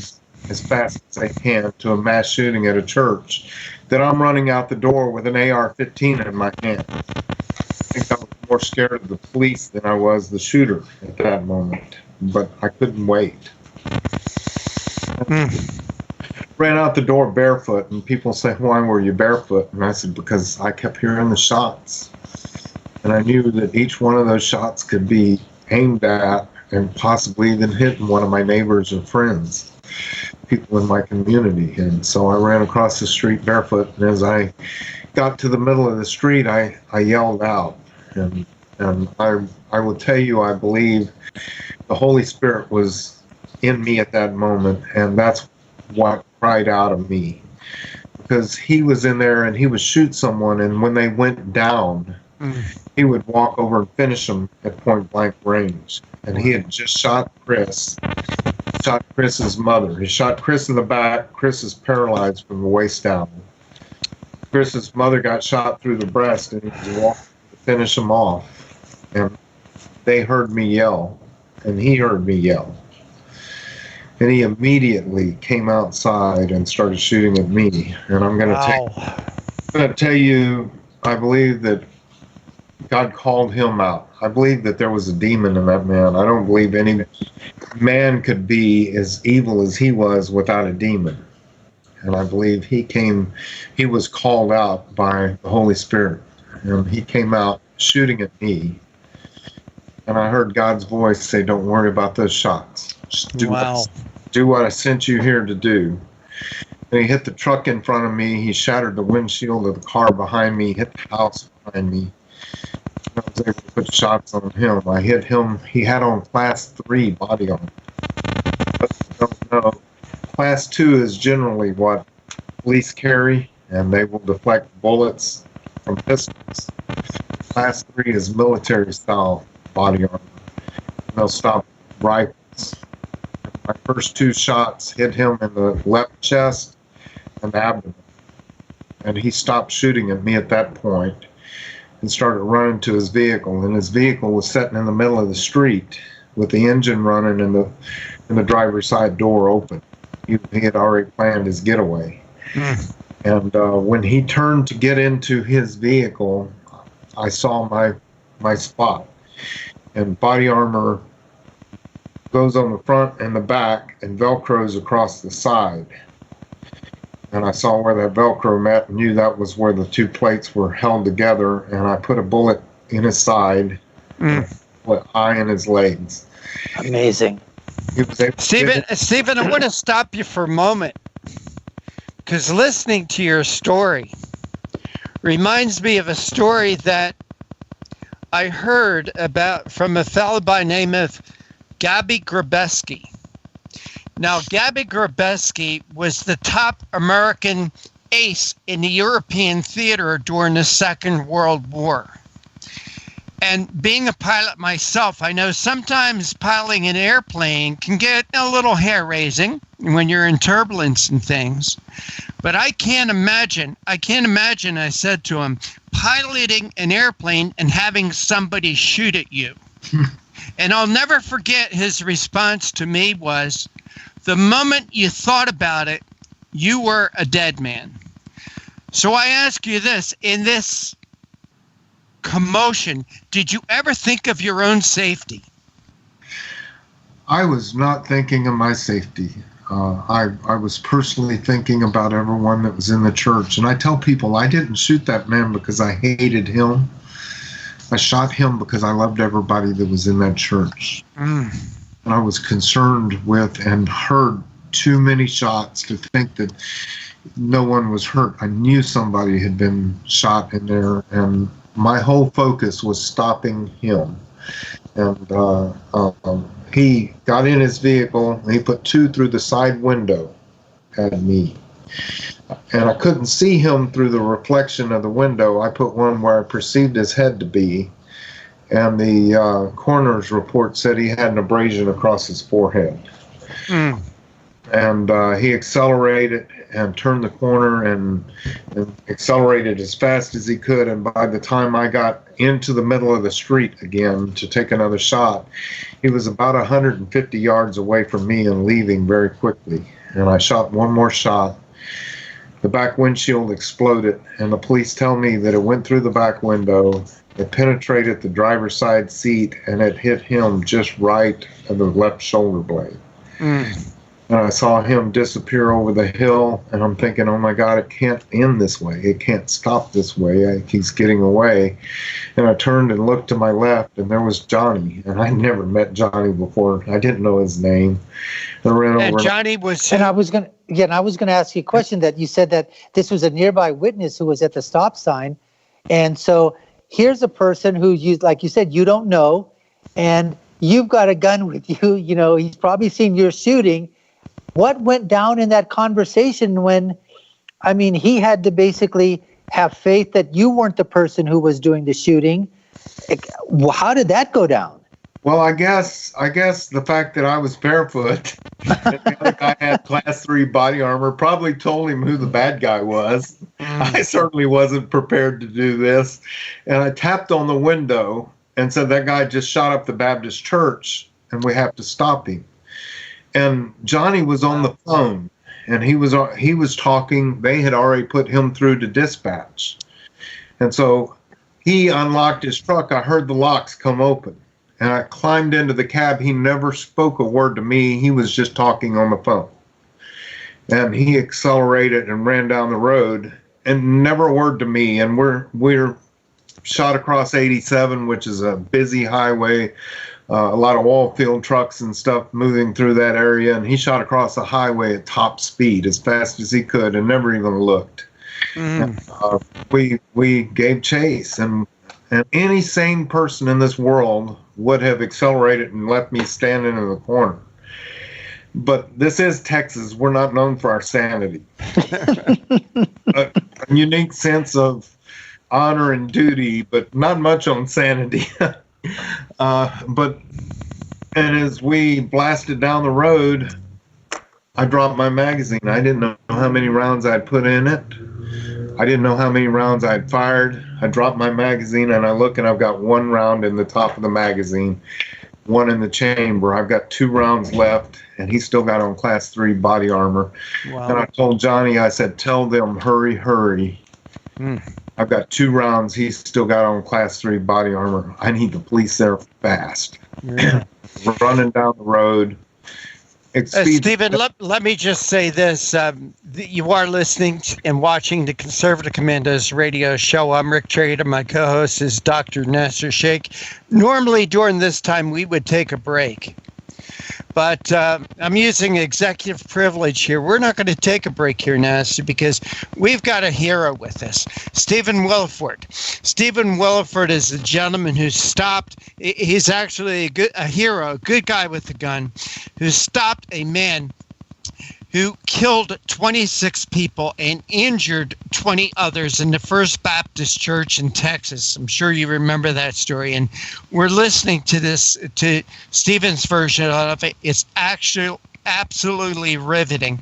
as fast as they can to a mass shooting at a church, that I'm running out the door with an AR-15 in my hand. I think I was more scared of the police than I was the shooter at that moment, but I couldn't wait. Ran out the door barefoot, and people say, "Why were you barefoot?" And I said, "Because I kept hearing the shots, and I knew that each one of those shots could be aimed at and possibly even hitting one of my neighbors or friends, people in my community." And so I ran across the street barefoot, and as I got to the middle of the street, I yelled out. And I will tell you, I believe the Holy Spirit was in me at that moment, and that's what cried out of me. Because he was in there and he would shoot someone, and when they went down, he would walk over and finish them at point blank range. And he had just shot Chris. Shot Chris's mother. He shot Chris in the back. Chris is paralyzed from the waist down. Chris's mother got shot through the breast, and he walked to finish him off. And they heard me yell, and he heard me yell. And he immediately came outside and started shooting at me. And I'm going to tell you, I believe that God called him out. I believe that there was a demon in that man. I don't believe any man could be as evil as he was without a demon. And I believe he was called out by the Holy Spirit. And he came out shooting at me. And I heard God's voice say, "Don't worry about those shots. Just do what I sent you here to do." And he hit the truck in front of me. He shattered the windshield of the car behind me, hit the house behind me. I was able to put shots on him. I hit him. He had on Class 3 body armor. But I don't know. Class 2 is generally what police carry, and they will deflect bullets from pistols. Class 3 is military-style body armor. They'll stop rifles. My first 2 shots hit him in the left chest and the abdomen. And he stopped shooting at me at that point and started running to his vehicle. And his vehicle was sitting in the middle of the street with the engine running and the driver's side door open. He had already planned his getaway. And when he turned to get into his vehicle, I saw my spot. And body armor goes on the front and the back and Velcros across the side. And I saw where that Velcro met and knew that was where the 2 plates were held together. And I put a bullet in his side, put eye in his legs. Amazing. Stephen, I want to stop you for a moment, because listening to your story reminds me of a story that I heard about from a fellow by the name of Gabby Grabeski. Now, Gabby Grabeski was the top American ace in the European theater during the Second World War. And being a pilot myself, I know sometimes piloting an airplane can get a little hair-raising when you're in turbulence and things. But I can't imagine, I said to him, piloting an airplane and having somebody shoot at you. And I'll never forget his response to me was, "The moment you thought about it, you were a dead man." So I ask you this, in this commotion, did you ever think of your own safety? I was not thinking of my safety. I was personally thinking about everyone that was in the church. And I tell people, I didn't shoot that man because I hated him. I shot him because I loved everybody that was in that church. And I was concerned with and heard too many shots to think that no one was hurt. I knew somebody had been shot in there, and my whole focus was stopping him. And he got in his vehicle, and he put 2 through the side window at me. And I couldn't see him through the reflection of the window. I put one where I perceived his head to be, and the coroner's report said he had an abrasion across his forehead. and he accelerated and turned the corner and accelerated as fast as he could. And by the time I got into the middle of the street again to take another shot, he was about 150 yards away from me and leaving very quickly. And I shot one more shot. The back windshield exploded, and the police tell me that it went through the back window, it penetrated the driver's side seat, and it hit him just right at the left shoulder blade. And I saw him disappear over the hill, and I'm thinking, oh my God, it can't end this way. It can't stop this way. He's getting away. And I turned and looked to my left, and there was Johnny. And I never met Johnny before. I didn't know his name. And Johnny was... And I was going to ask you a question that you said that this was a nearby witness who was at the stop sign. And so here's a person who, like you said, you don't know, and you've got a gun with you. You know, he's probably seen your shooting. What went down in that conversation when, I mean, he had to basically have faith that you weren't the person who was doing the shooting? How did that go down? Well, I guess the fact that I was barefoot and the other guy had class 3 body armor probably told him who the bad guy was. I certainly wasn't prepared to do this. And I tapped on the window and said, that guy just shot up the Baptist church and we have to stop him. And Johnny was on the phone, and he was talking. They had already put him through to dispatch. And so he unlocked his truck. I heard the locks come open, and I climbed into the cab. He never spoke a word to me. He was just talking on the phone. And he accelerated and ran down the road, and never a word to me. And we're shot across 87, which is a busy highway. A lot of oil field trucks and stuff moving through that area, and he shot across the highway at top speed as fast as he could and never even looked. And, we gave chase, and any sane person in this world would have accelerated and left me standing in the corner. But this is Texas. We're not known for our sanity. A unique sense of honor and duty, but not much on sanity. And as we blasted down the road, I dropped my magazine. I didn't know how many rounds I'd put in it. I didn't know how many rounds I'd fired. I dropped my magazine, and I look, and I've got one round in the top of the magazine, one in the chamber. I've got 2 rounds left, and he's still got on class 3 body armor. Wow. And I told Johnny, I said, tell them, hurry, hurry. I've got 2 rounds. He's still got on class 3 body armor. I need the police there fast. Yeah. We're running down the road. Stephen, let me just say this. You are listening and watching the Conservative Commandos radio show. I'm Rick Trader. My co-host is Dr. Nasir Shaikh. Normally during this time, we would take a break. But I'm using executive privilege here. We're not going to take a break here, Nasir, because we've got a hero with us, Stephen Willeford. Stephen Willeford is a gentleman who stopped. He's actually a hero, a good guy with a gun, who stopped a man who killed 26 people and injured 20 others in the First Baptist Church in Texas. I'm sure you remember that story. And we're listening to Stephen's version of it. It's actually absolutely riveting.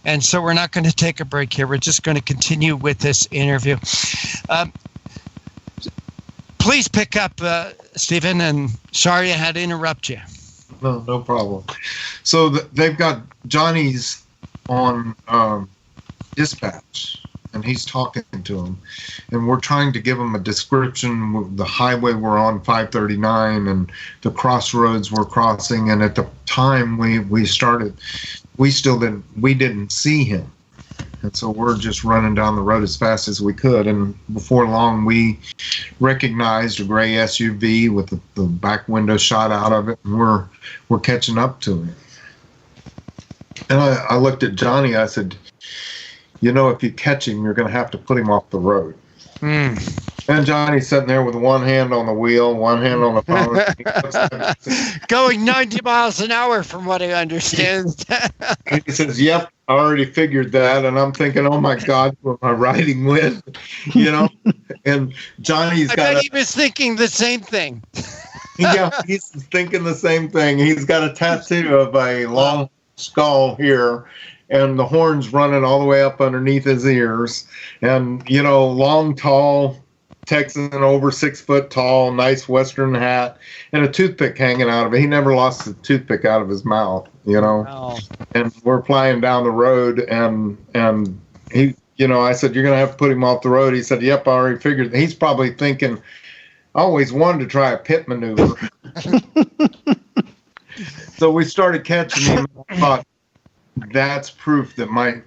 And so we're not going to take a break here. We're just going to continue with this interview. Please pick up, Stephen, and sorry I had to interrupt you. No problem. So they've got Johnny's on dispatch, and he's talking to him, and we're trying to give him a description of the highway we're on, 539, and the crossroads we're crossing. And at the time we started, we didn't see him, and so we're just running down the road as fast as we could. And before long, we recognized a gray SUV with the back window shot out of it, and we're catching up to him. And I looked at Johnny. I said, you know, if you catch him, you're going to have to put him off the road. And Johnny's sitting there with one hand on the wheel, one hand on the phone. Going 90 miles an hour, from what I understand. And he says, yep, I already figured that. And I'm thinking, oh, my God, who am I riding with? You know? And Johnny's got... I bet he was thinking the same thing. Yeah, he's thinking the same thing. He's got a tattoo of a long skull here, and the horns running all the way up underneath his ears, and long, tall Texan, over 6 foot tall, nice Western hat, and a toothpick hanging out of it. He never lost the toothpick out of his mouth, Wow. And we're flying down the road, and he, I said, "You're going to have to put him off the road." He said, "Yep, I already figured." He's probably thinking, "I always wanted to try a pit maneuver." So we started catching him. I thought, that's proof that my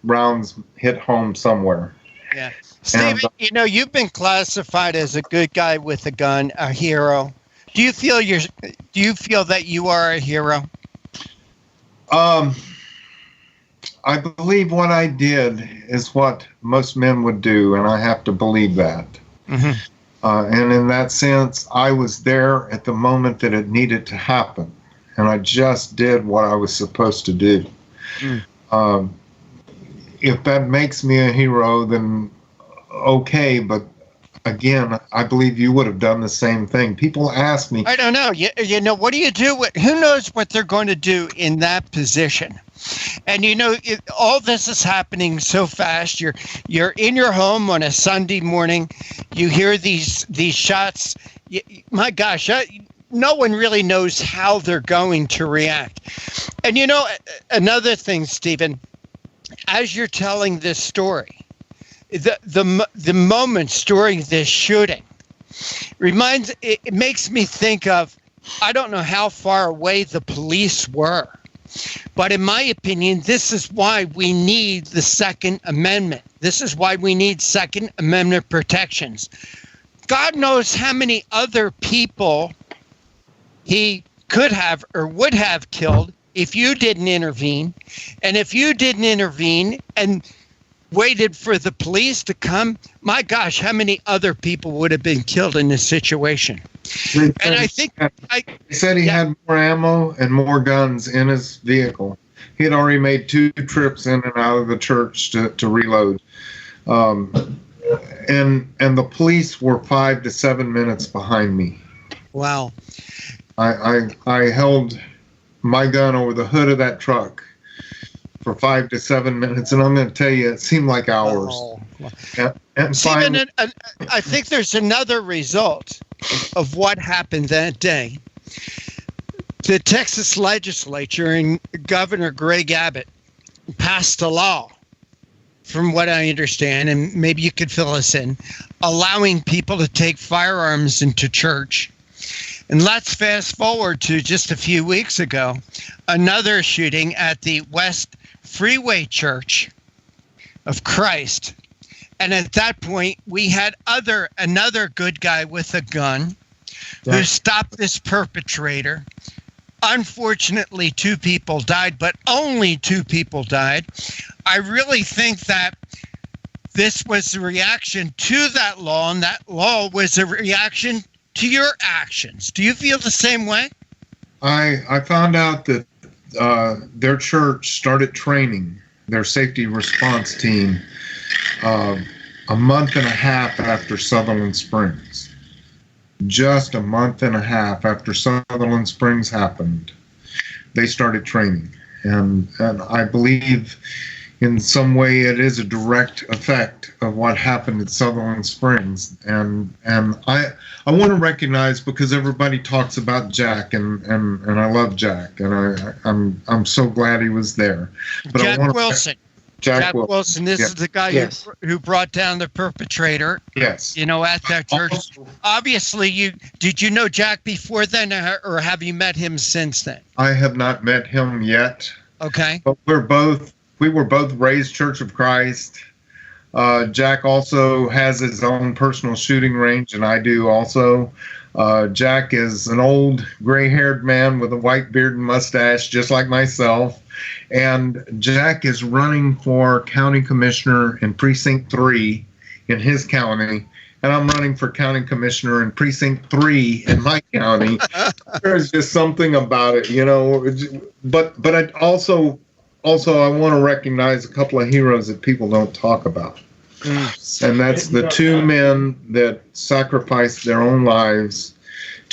rounds hit home somewhere. Yeah. Stephen, you've been classified as a good guy with a gun, a hero. Do you feel that you are a hero? I believe what I did is what most men would do, and I have to believe that. Mm-hmm. And in that sense, I was there at the moment that it needed to happen, and I just did what I was supposed to do. If that makes me a hero, then okay, but again, I believe you would have done the same thing. People ask me. I don't know. What do you do? Who knows what they're going to do in that position? And all this is happening so fast. You're in your home on a Sunday morning. You hear these shots. My gosh, no one really knows how they're going to react. And another thing, Stephen, as you're telling this story, the moments during this shooting it makes me think of, I don't know how far away the police were, but in my opinion, this is why we need the Second Amendment. This is why we need Second Amendment protections. God knows how many other people he could have or would have killed if you didn't intervene. And if you didn't intervene and waited for the police to come, my gosh, how many other people would have been killed in this situation? And I think he said he had more ammo and more guns in his vehicle. He had already made 2 trips in and out of the church to reload. And the police were 5 to 7 minutes behind me. Wow. I held my gun over the hood of that truck for 5 to 7 minutes, and I'm going to tell you, it seemed like hours. Oh. And Stephen, I think there's another result of what happened that day. The Texas legislature and Governor Greg Abbott passed a law, from what I understand, and maybe you could fill us in, allowing people to take firearms into church. And let's fast forward to just a few weeks ago, another shooting at the West Freeway Church of Christ. And at that point, we had another good guy with a gun who stopped this perpetrator. Unfortunately, 2 people died, but only 2 people died. I really think that this was a reaction to that law, and that law was a reaction to your actions. Do you feel the same way? I found out that their church started training their safety response team a month and a half after Sutherland Springs. Just a month and a half after Sutherland Springs happened, they started training. And I believe in some way it is a direct effect of what happened at Sutherland Springs. And I want to recognize, because everybody talks about Jack, and I love Jack, and I'm so glad he was there. But Jack Wilson. Jack Wilson. This is the guy who brought down the perpetrator. Yes. At that church. Obviously, did you know Jack before then, or have you met him since then? I have not met him yet. Okay. But we were both raised Church of Christ. Jack also has his own personal shooting range, and I do also. Jack is an old gray-haired man with a white beard and mustache, just like myself. And Jack is running for county commissioner in Precinct 3 in his county, and I'm running for county commissioner in Precinct 3 in my county. There's just something about it, But I also I want to recognize a couple of heroes that people don't talk about. And that's the 2 men that sacrificed their own lives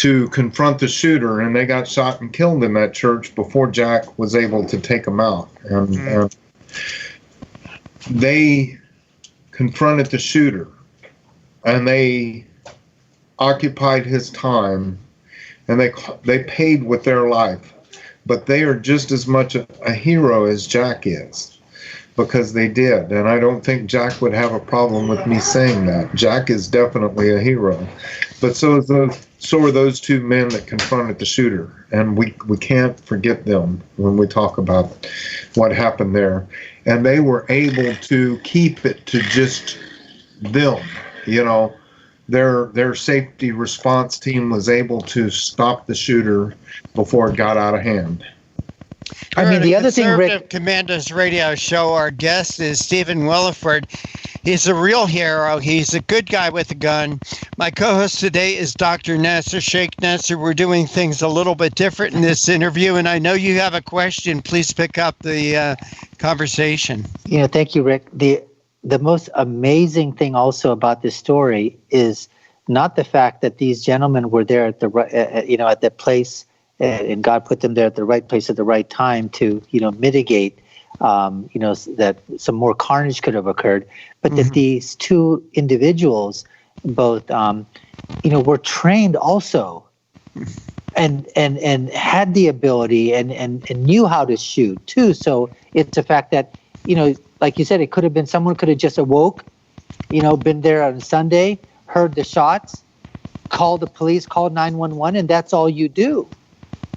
to confront the shooter, and they got shot and killed in that church before Jack was able to take them out. And they confronted the shooter, and they occupied his time, and they paid with their life. But they are just as much a hero as Jack is, because they did. And I don't think Jack would have a problem with me saying that. Jack is definitely a hero. But so are those two men that confronted the shooter. And we can't forget them when we talk about what happened there. And they were able to keep it to just them. You know, their safety response team was able to stop the shooter before it got out of hand. I mean, the other thing, Rick, Commandos Radio Show, our guest is Stephen Willeford. He's a real hero. He's a good guy with a gun. My co-host today is Dr. Nasir, Shaikh Nasir. We're doing things a little bit different in this interview, and I know you have a question. Please pick up the conversation. Thank you, Rick. The most amazing thing also about this story is not the fact that these gentlemen were there at at that place, and God put them there at the right place at the right time to mitigate that some more carnage could have occurred, but that these two individuals both were trained also and had the ability and knew how to shoot too. So it's the fact that like you said, it could have been someone could have just awoke, been there on Sunday, heard the shots, called the police, called 911, and that's all you do.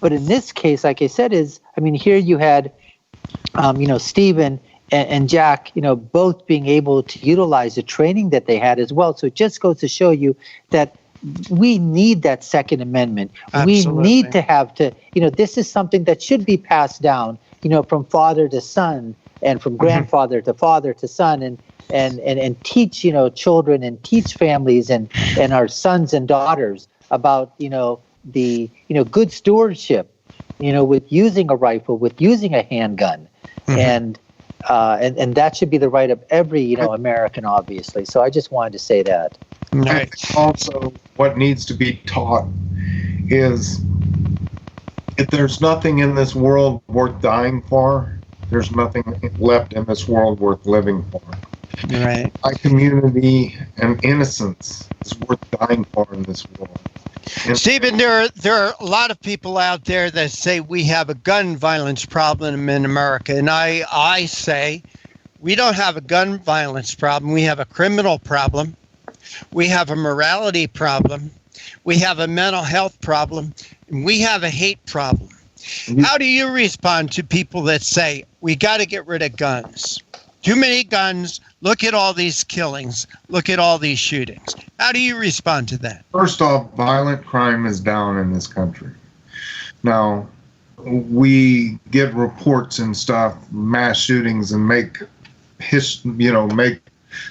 But in this case, like I said, here you had, Stephen and Jack, both being able to utilize the training that they had as well. So it just goes to show you that we need that Second Amendment. Absolutely. We need to have this is something that should be passed down, from father to son and from grandfather to father to son and teach, children and teach families and our sons and daughters about, the good stewardship, with using a rifle, with using a handgun, and that should be the right of every American, obviously. So I just wanted to say that. I think also what needs to be taught is if there's nothing in this world worth dying for, there's nothing left in this world worth living for. Right. My community and innocence is worth dying for in this world. Stephen, there are a lot of people out there that say we have a gun violence problem in America, and I say we don't have a gun violence problem. We have a criminal problem. We have a morality problem. We have a mental health problem. And we have a hate problem. How do you respond to people that say we got to get rid of guns? Too many guns. Look at all these killings. Look at all these shootings. How do you respond to that? First off, violent crime is down in this country. Now, we get reports and stuff, mass shootings, and make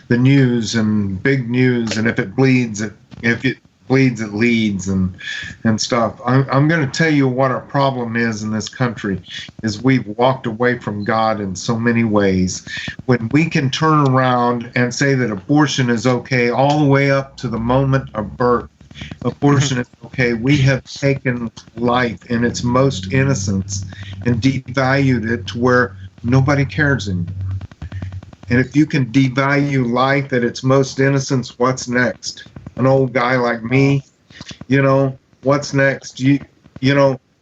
the news and big news. And if it bleeds, it leads and stuff. I'm going to tell you what our problem is in this country is we've walked away from God in so many ways. When we can turn around and say that abortion is okay all the way up to the moment of birth, abortion is okay. We have taken life in its most innocence and devalued it to where nobody cares anymore. And if you can devalue life at its most innocence, what's next? An old guy like me, what's next?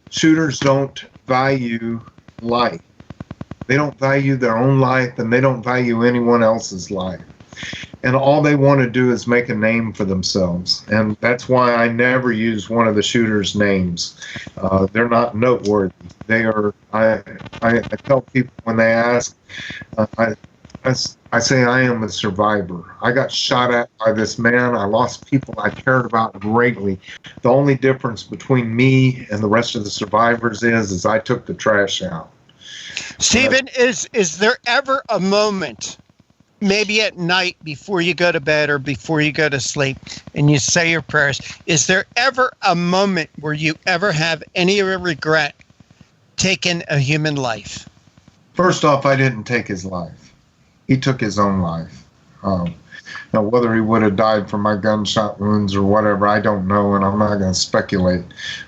Shooters don't value life. They don't value their own life, and they don't value anyone else's life. And all they want to do is make a name for themselves. And that's why I never use one of the shooters' names. They're not noteworthy. They are, I tell people when they ask, I say I am a survivor. I got shot at by this man. I lost people I cared about greatly. The only difference between me and the rest of the survivors is I took the trash out. Stephen, is there ever a moment, maybe at night before you go to bed or before you go to sleep and you say your prayers, is there ever a moment where you ever have any regret taking a human life? First off, I didn't take his life. He took his own life. Now, whether he would have died from my gunshot wounds or whatever, I don't know, and I'm not going to speculate.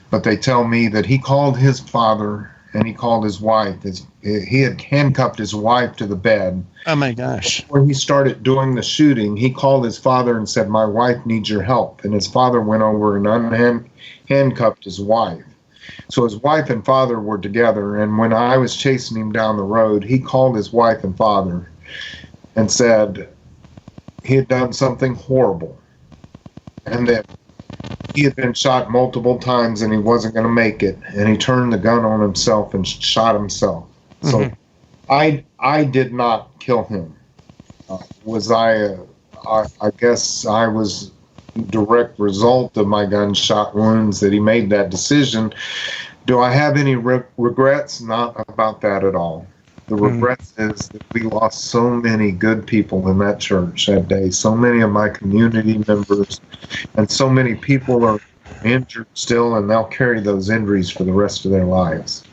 But they tell me that he called his father and he called his wife. He had handcuffed his wife to the bed. Oh, my gosh. When he started doing the shooting, he called his father and said, "My wife needs your help." And his father went over and handcuffed his wife. So his wife and father were together, and when I was chasing him down the road, he called his wife and father and said he had done something horrible and that he had been shot multiple times and he wasn't going to make it, and he turned the gun on himself and shot himself. So I did not kill him. I guess I was direct result of my gunshot wounds that he made that decision. Do I have any regrets? Not about that at all. The regrets is that we lost so many good people in that church that day. So many of my community members, and so many people are injured still, and they'll carry those injuries for the rest of their lives.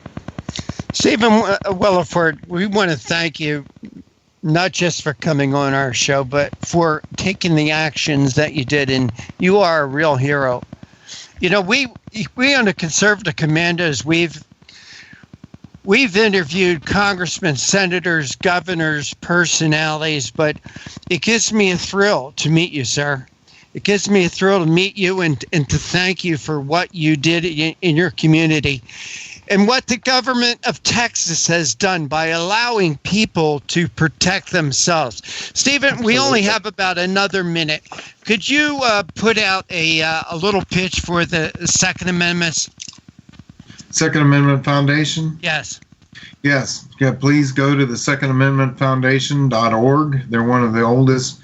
Stephen Willeford, we want to thank you not just for coming on our show, but for taking the actions that you did, and you are a real hero. You know, we on the Conservative Commandos, we've interviewed congressmen, senators, governors, personalities, but it gives me a thrill to meet you, sir. It gives me a thrill to meet you and to thank you for what you did in your community and what the government of Texas has done by allowing people to protect themselves. Stephen, we only have about another minute. Could you put out a little pitch for the Second Amendment? Second Amendment Foundation? Yes. Yes. Yeah, please go to the secondamendmentfoundation.org. They're one of the oldest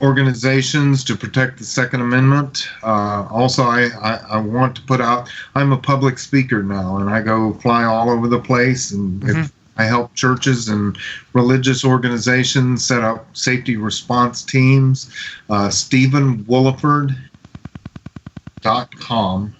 organizations to protect the Second Amendment. Also, I want to put out, I'm a public speaker now, and I go fly all over the place, and I help churches and religious organizations set up safety response teams. StephenWilleford.com,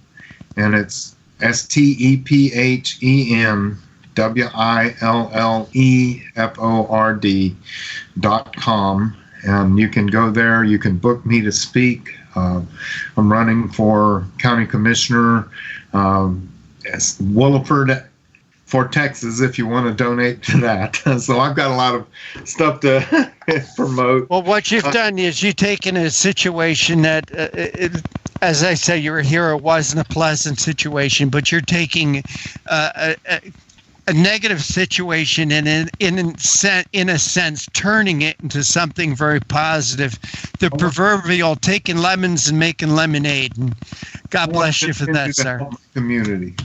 and it's StephenWilleford.com. And you can go there. You can book me to speak. I'm running for county commissioner. Willeford for Texas, if you want to donate to that. So I've got a lot of stuff to promote. Well, what you've done is you've taken a situation that, as I say, you're a hero, wasn't a pleasant situation, but you're taking a negative situation and in a sense turning it into something very positive. The proverbial taking lemons and making lemonade. And God bless you for that, sir. Help my community.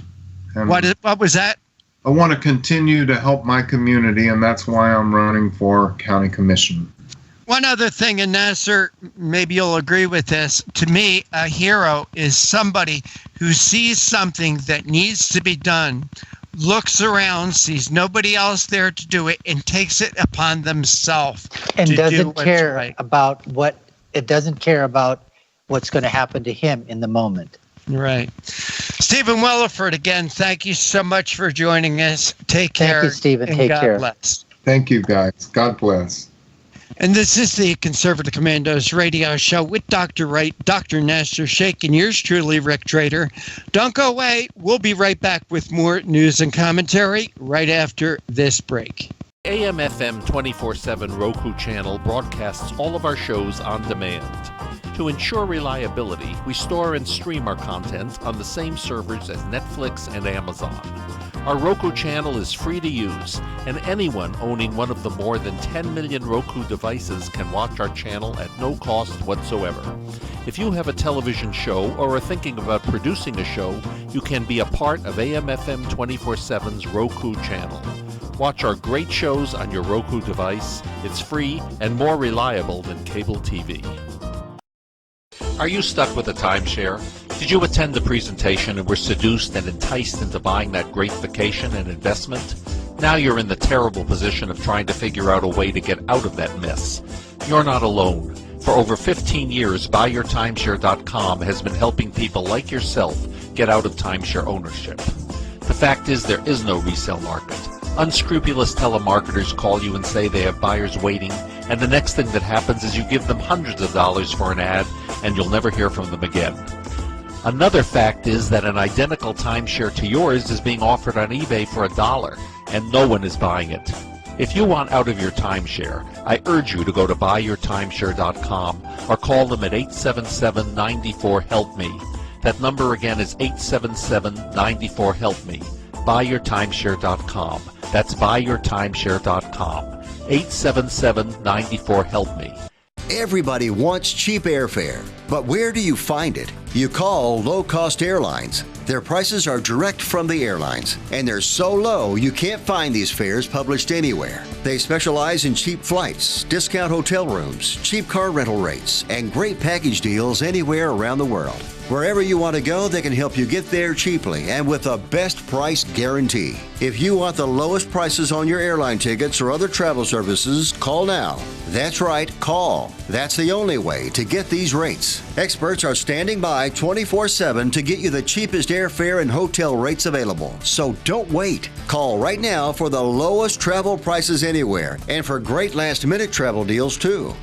And what was that? I want to continue to help my community, and that's why I'm running for county commissioner. One other thing, and Nasir, maybe you'll agree with this. To me, a hero is somebody who sees something that needs to be done, looks around, sees nobody else there to do it, and takes it upon themselves and doesn't care about what's going to happen to him in the moment. Right. Stephen Willeford, again, thank you so much for joining us. Take care. Thank you, Stephen. Take care. God bless. Thank you, guys. God bless. And this is the Conservative Commandos radio show with Dr. Wright, Dr. Nasir, Shaikh, and yours truly, Rick Trader. Don't go away. We'll be right back with more news and commentary right after this break. AM/FM 24/7 Roku channel broadcasts all of our shows on demand. To ensure reliability, we store and stream our content on the same servers as Netflix and Amazon. Our Roku channel is free to use, and anyone owning one of the more than 10 million Roku devices can watch our channel at no cost whatsoever. If you have a television show or are thinking about producing a show, you can be a part of AM/FM 24/7's Roku channel. Watch our great shows on your Roku device. It's free and more reliable than cable TV. Are you stuck with a timeshare? Did you attend the presentation and were seduced and enticed into buying that great vacation and investment? Now you're in the terrible position of trying to figure out a way to get out of that mess. You're not alone. For over 15 years, BuyYourTimeshare.com has been helping people like yourself get out of timeshare ownership. The fact is there is no resale market. Unscrupulous telemarketers call you and say they have buyers waiting, and the next thing that happens is you give them hundreds of dollars for an ad, and you'll never hear from them again. Another fact is that an identical timeshare to yours is being offered on eBay for $1, and no one is buying it. If you want out of your timeshare, I urge you to go to buyyourtimeshare.com or call them at 877-94-HELP-ME. That number again is 877-94-HELP-ME. Buyyourtimeshare.com. That's buyyourtimeshare.com. 877-94-HELP-ME. Everybody wants cheap airfare, but where do you find it? You call low-cost airlines. Their prices are direct from the airlines, and they're so low you can't find these fares published anywhere. They specialize in cheap flights, discount hotel rooms, cheap car rental rates, and great package deals anywhere around the world. Wherever you want to go, they can help you get there cheaply and with a best price guarantee. If you want the lowest prices on your airline tickets or other travel services, call now. That's right, call. That's the only way to get these rates. Experts are standing by 24/7 to get you the cheapest airfare and hotel rates available. So don't wait. Call right now for the lowest travel prices anywhere and for great last-minute travel deals too.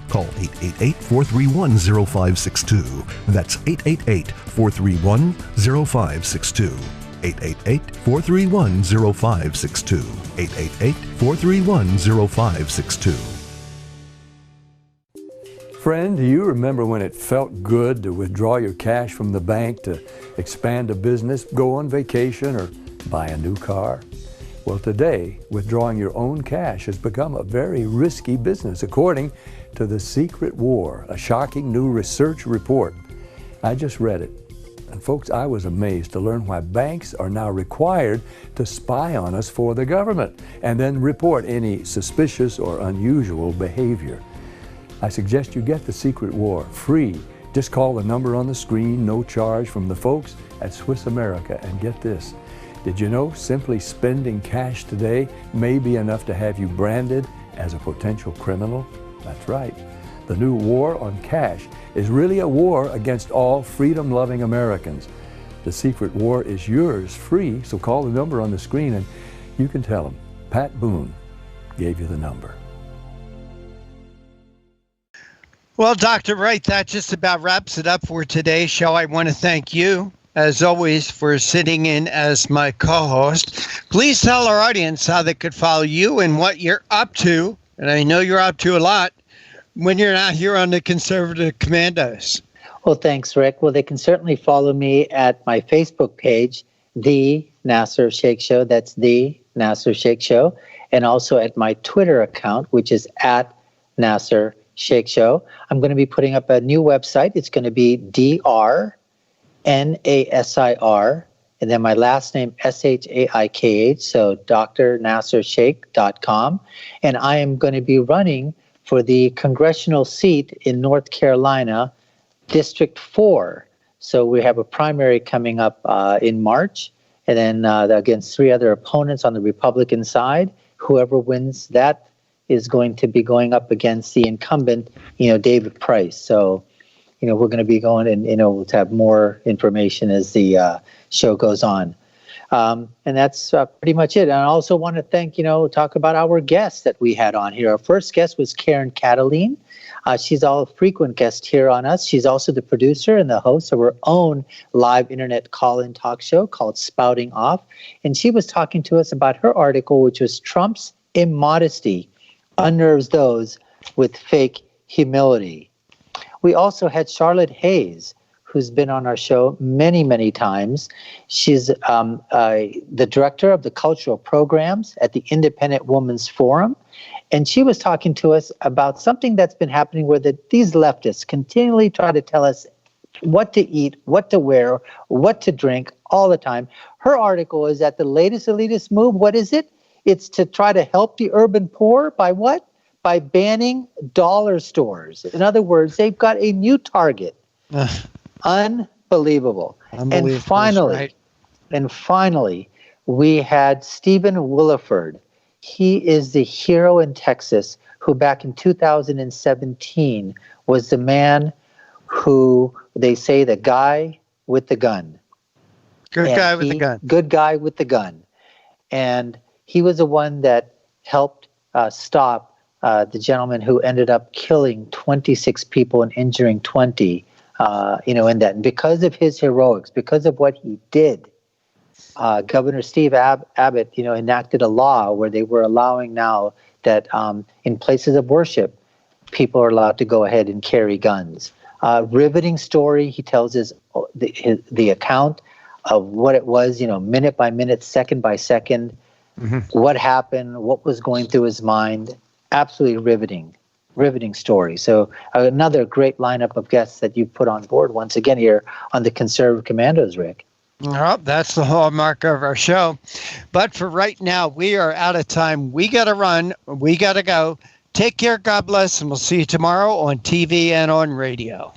Call 888-431-0562. That's 888-431-0562. 888-431-0562. 888-431-0562. Friend, do you remember when it felt good to withdraw your cash from the bank to expand a business, go on vacation, or buy a new car? Well, today, withdrawing your own cash has become a very risky business, according to The Secret War, a shocking new research report. I just read it. And folks, I was amazed to learn why banks are now required to spy on us for the government and then report any suspicious or unusual behavior. I suggest you get The Secret War free. Just call the number on the screen, no charge, from the folks at Swiss America. And get this, did you know simply spending cash today may be enough to have you branded as a potential criminal? That's right. The new war on cash is really a war against all freedom-loving Americans. The Secret War is yours free, so call the number on the screen and you can tell them Pat Boone gave you the number. Well, Dr. Wright, that just about wraps it up for today's show. I want to thank you, as always, for sitting in as my co-host. Please tell our audience how they could follow you and what you're up to, and I know you're up to a lot, when you're not here on the Conservative Commandos. Well, thanks, Rick. Well, they can certainly follow me at my Facebook page, The Nasir Shaikh Show. That's The Nasir Shaikh Show. And also at my Twitter account, which is at Nasir Shaikh Show. I'm going to be putting up a new website. It's going to be DRNASIR, and then my last name, SHAIKH, so drnasirshaikh.com. And I am going to be running for the congressional seat in North Carolina, District 4. So we have a primary coming up in March, and then against 3 other opponents on the Republican side. Whoever wins that is going to be going up against the incumbent, David Price. So, we're going to be going and, we'll have more information as the show goes on. And that's pretty much it. And I also want to talk about our guests that we had on here. Our first guest was Kataline. She's a frequent guest here on us. She's also the producer and the host of her own live internet call-in talk show called Spouting Off. And she was talking to us about her article, which was Trump's Immodesty Unnerves Those with Fake Humility. We also had Charlotte Hayes, who's been on our show many, many times. She's the director of the cultural programs at the Independent Women's Forum. And she was talking to us about something that's been happening where these leftists continually try to tell us what to eat, what to wear, what to drink all the time. Her article is that the latest elitist move, what is it? It's to try to help the urban poor by what? By banning dollar stores. In other words, they've got a new target. Unbelievable. And finally, we had Stephen Willeford. He is the hero in Texas who back in 2017 was the man who they say the guy with the gun. Good guy with the gun. And he was the one that helped stop the gentleman who ended up killing 26 people and injuring 20, in that. And because of his heroics, because of what he did, Governor Steve Abbott, enacted a law where they were allowing now that in places of worship, people are allowed to go ahead and carry guns. Riveting story. He tells the account of what it was, minute by minute, second by second, what happened, what was going through his mind. Absolutely riveting story. So another great lineup of guests that you put on board once again here on the Conservative Commandos, Rick. Well, that's the hallmark of our show. But for right now, we are out of time. We got to run. We got to go. Take care. God bless. And we'll see you tomorrow on TV and on radio.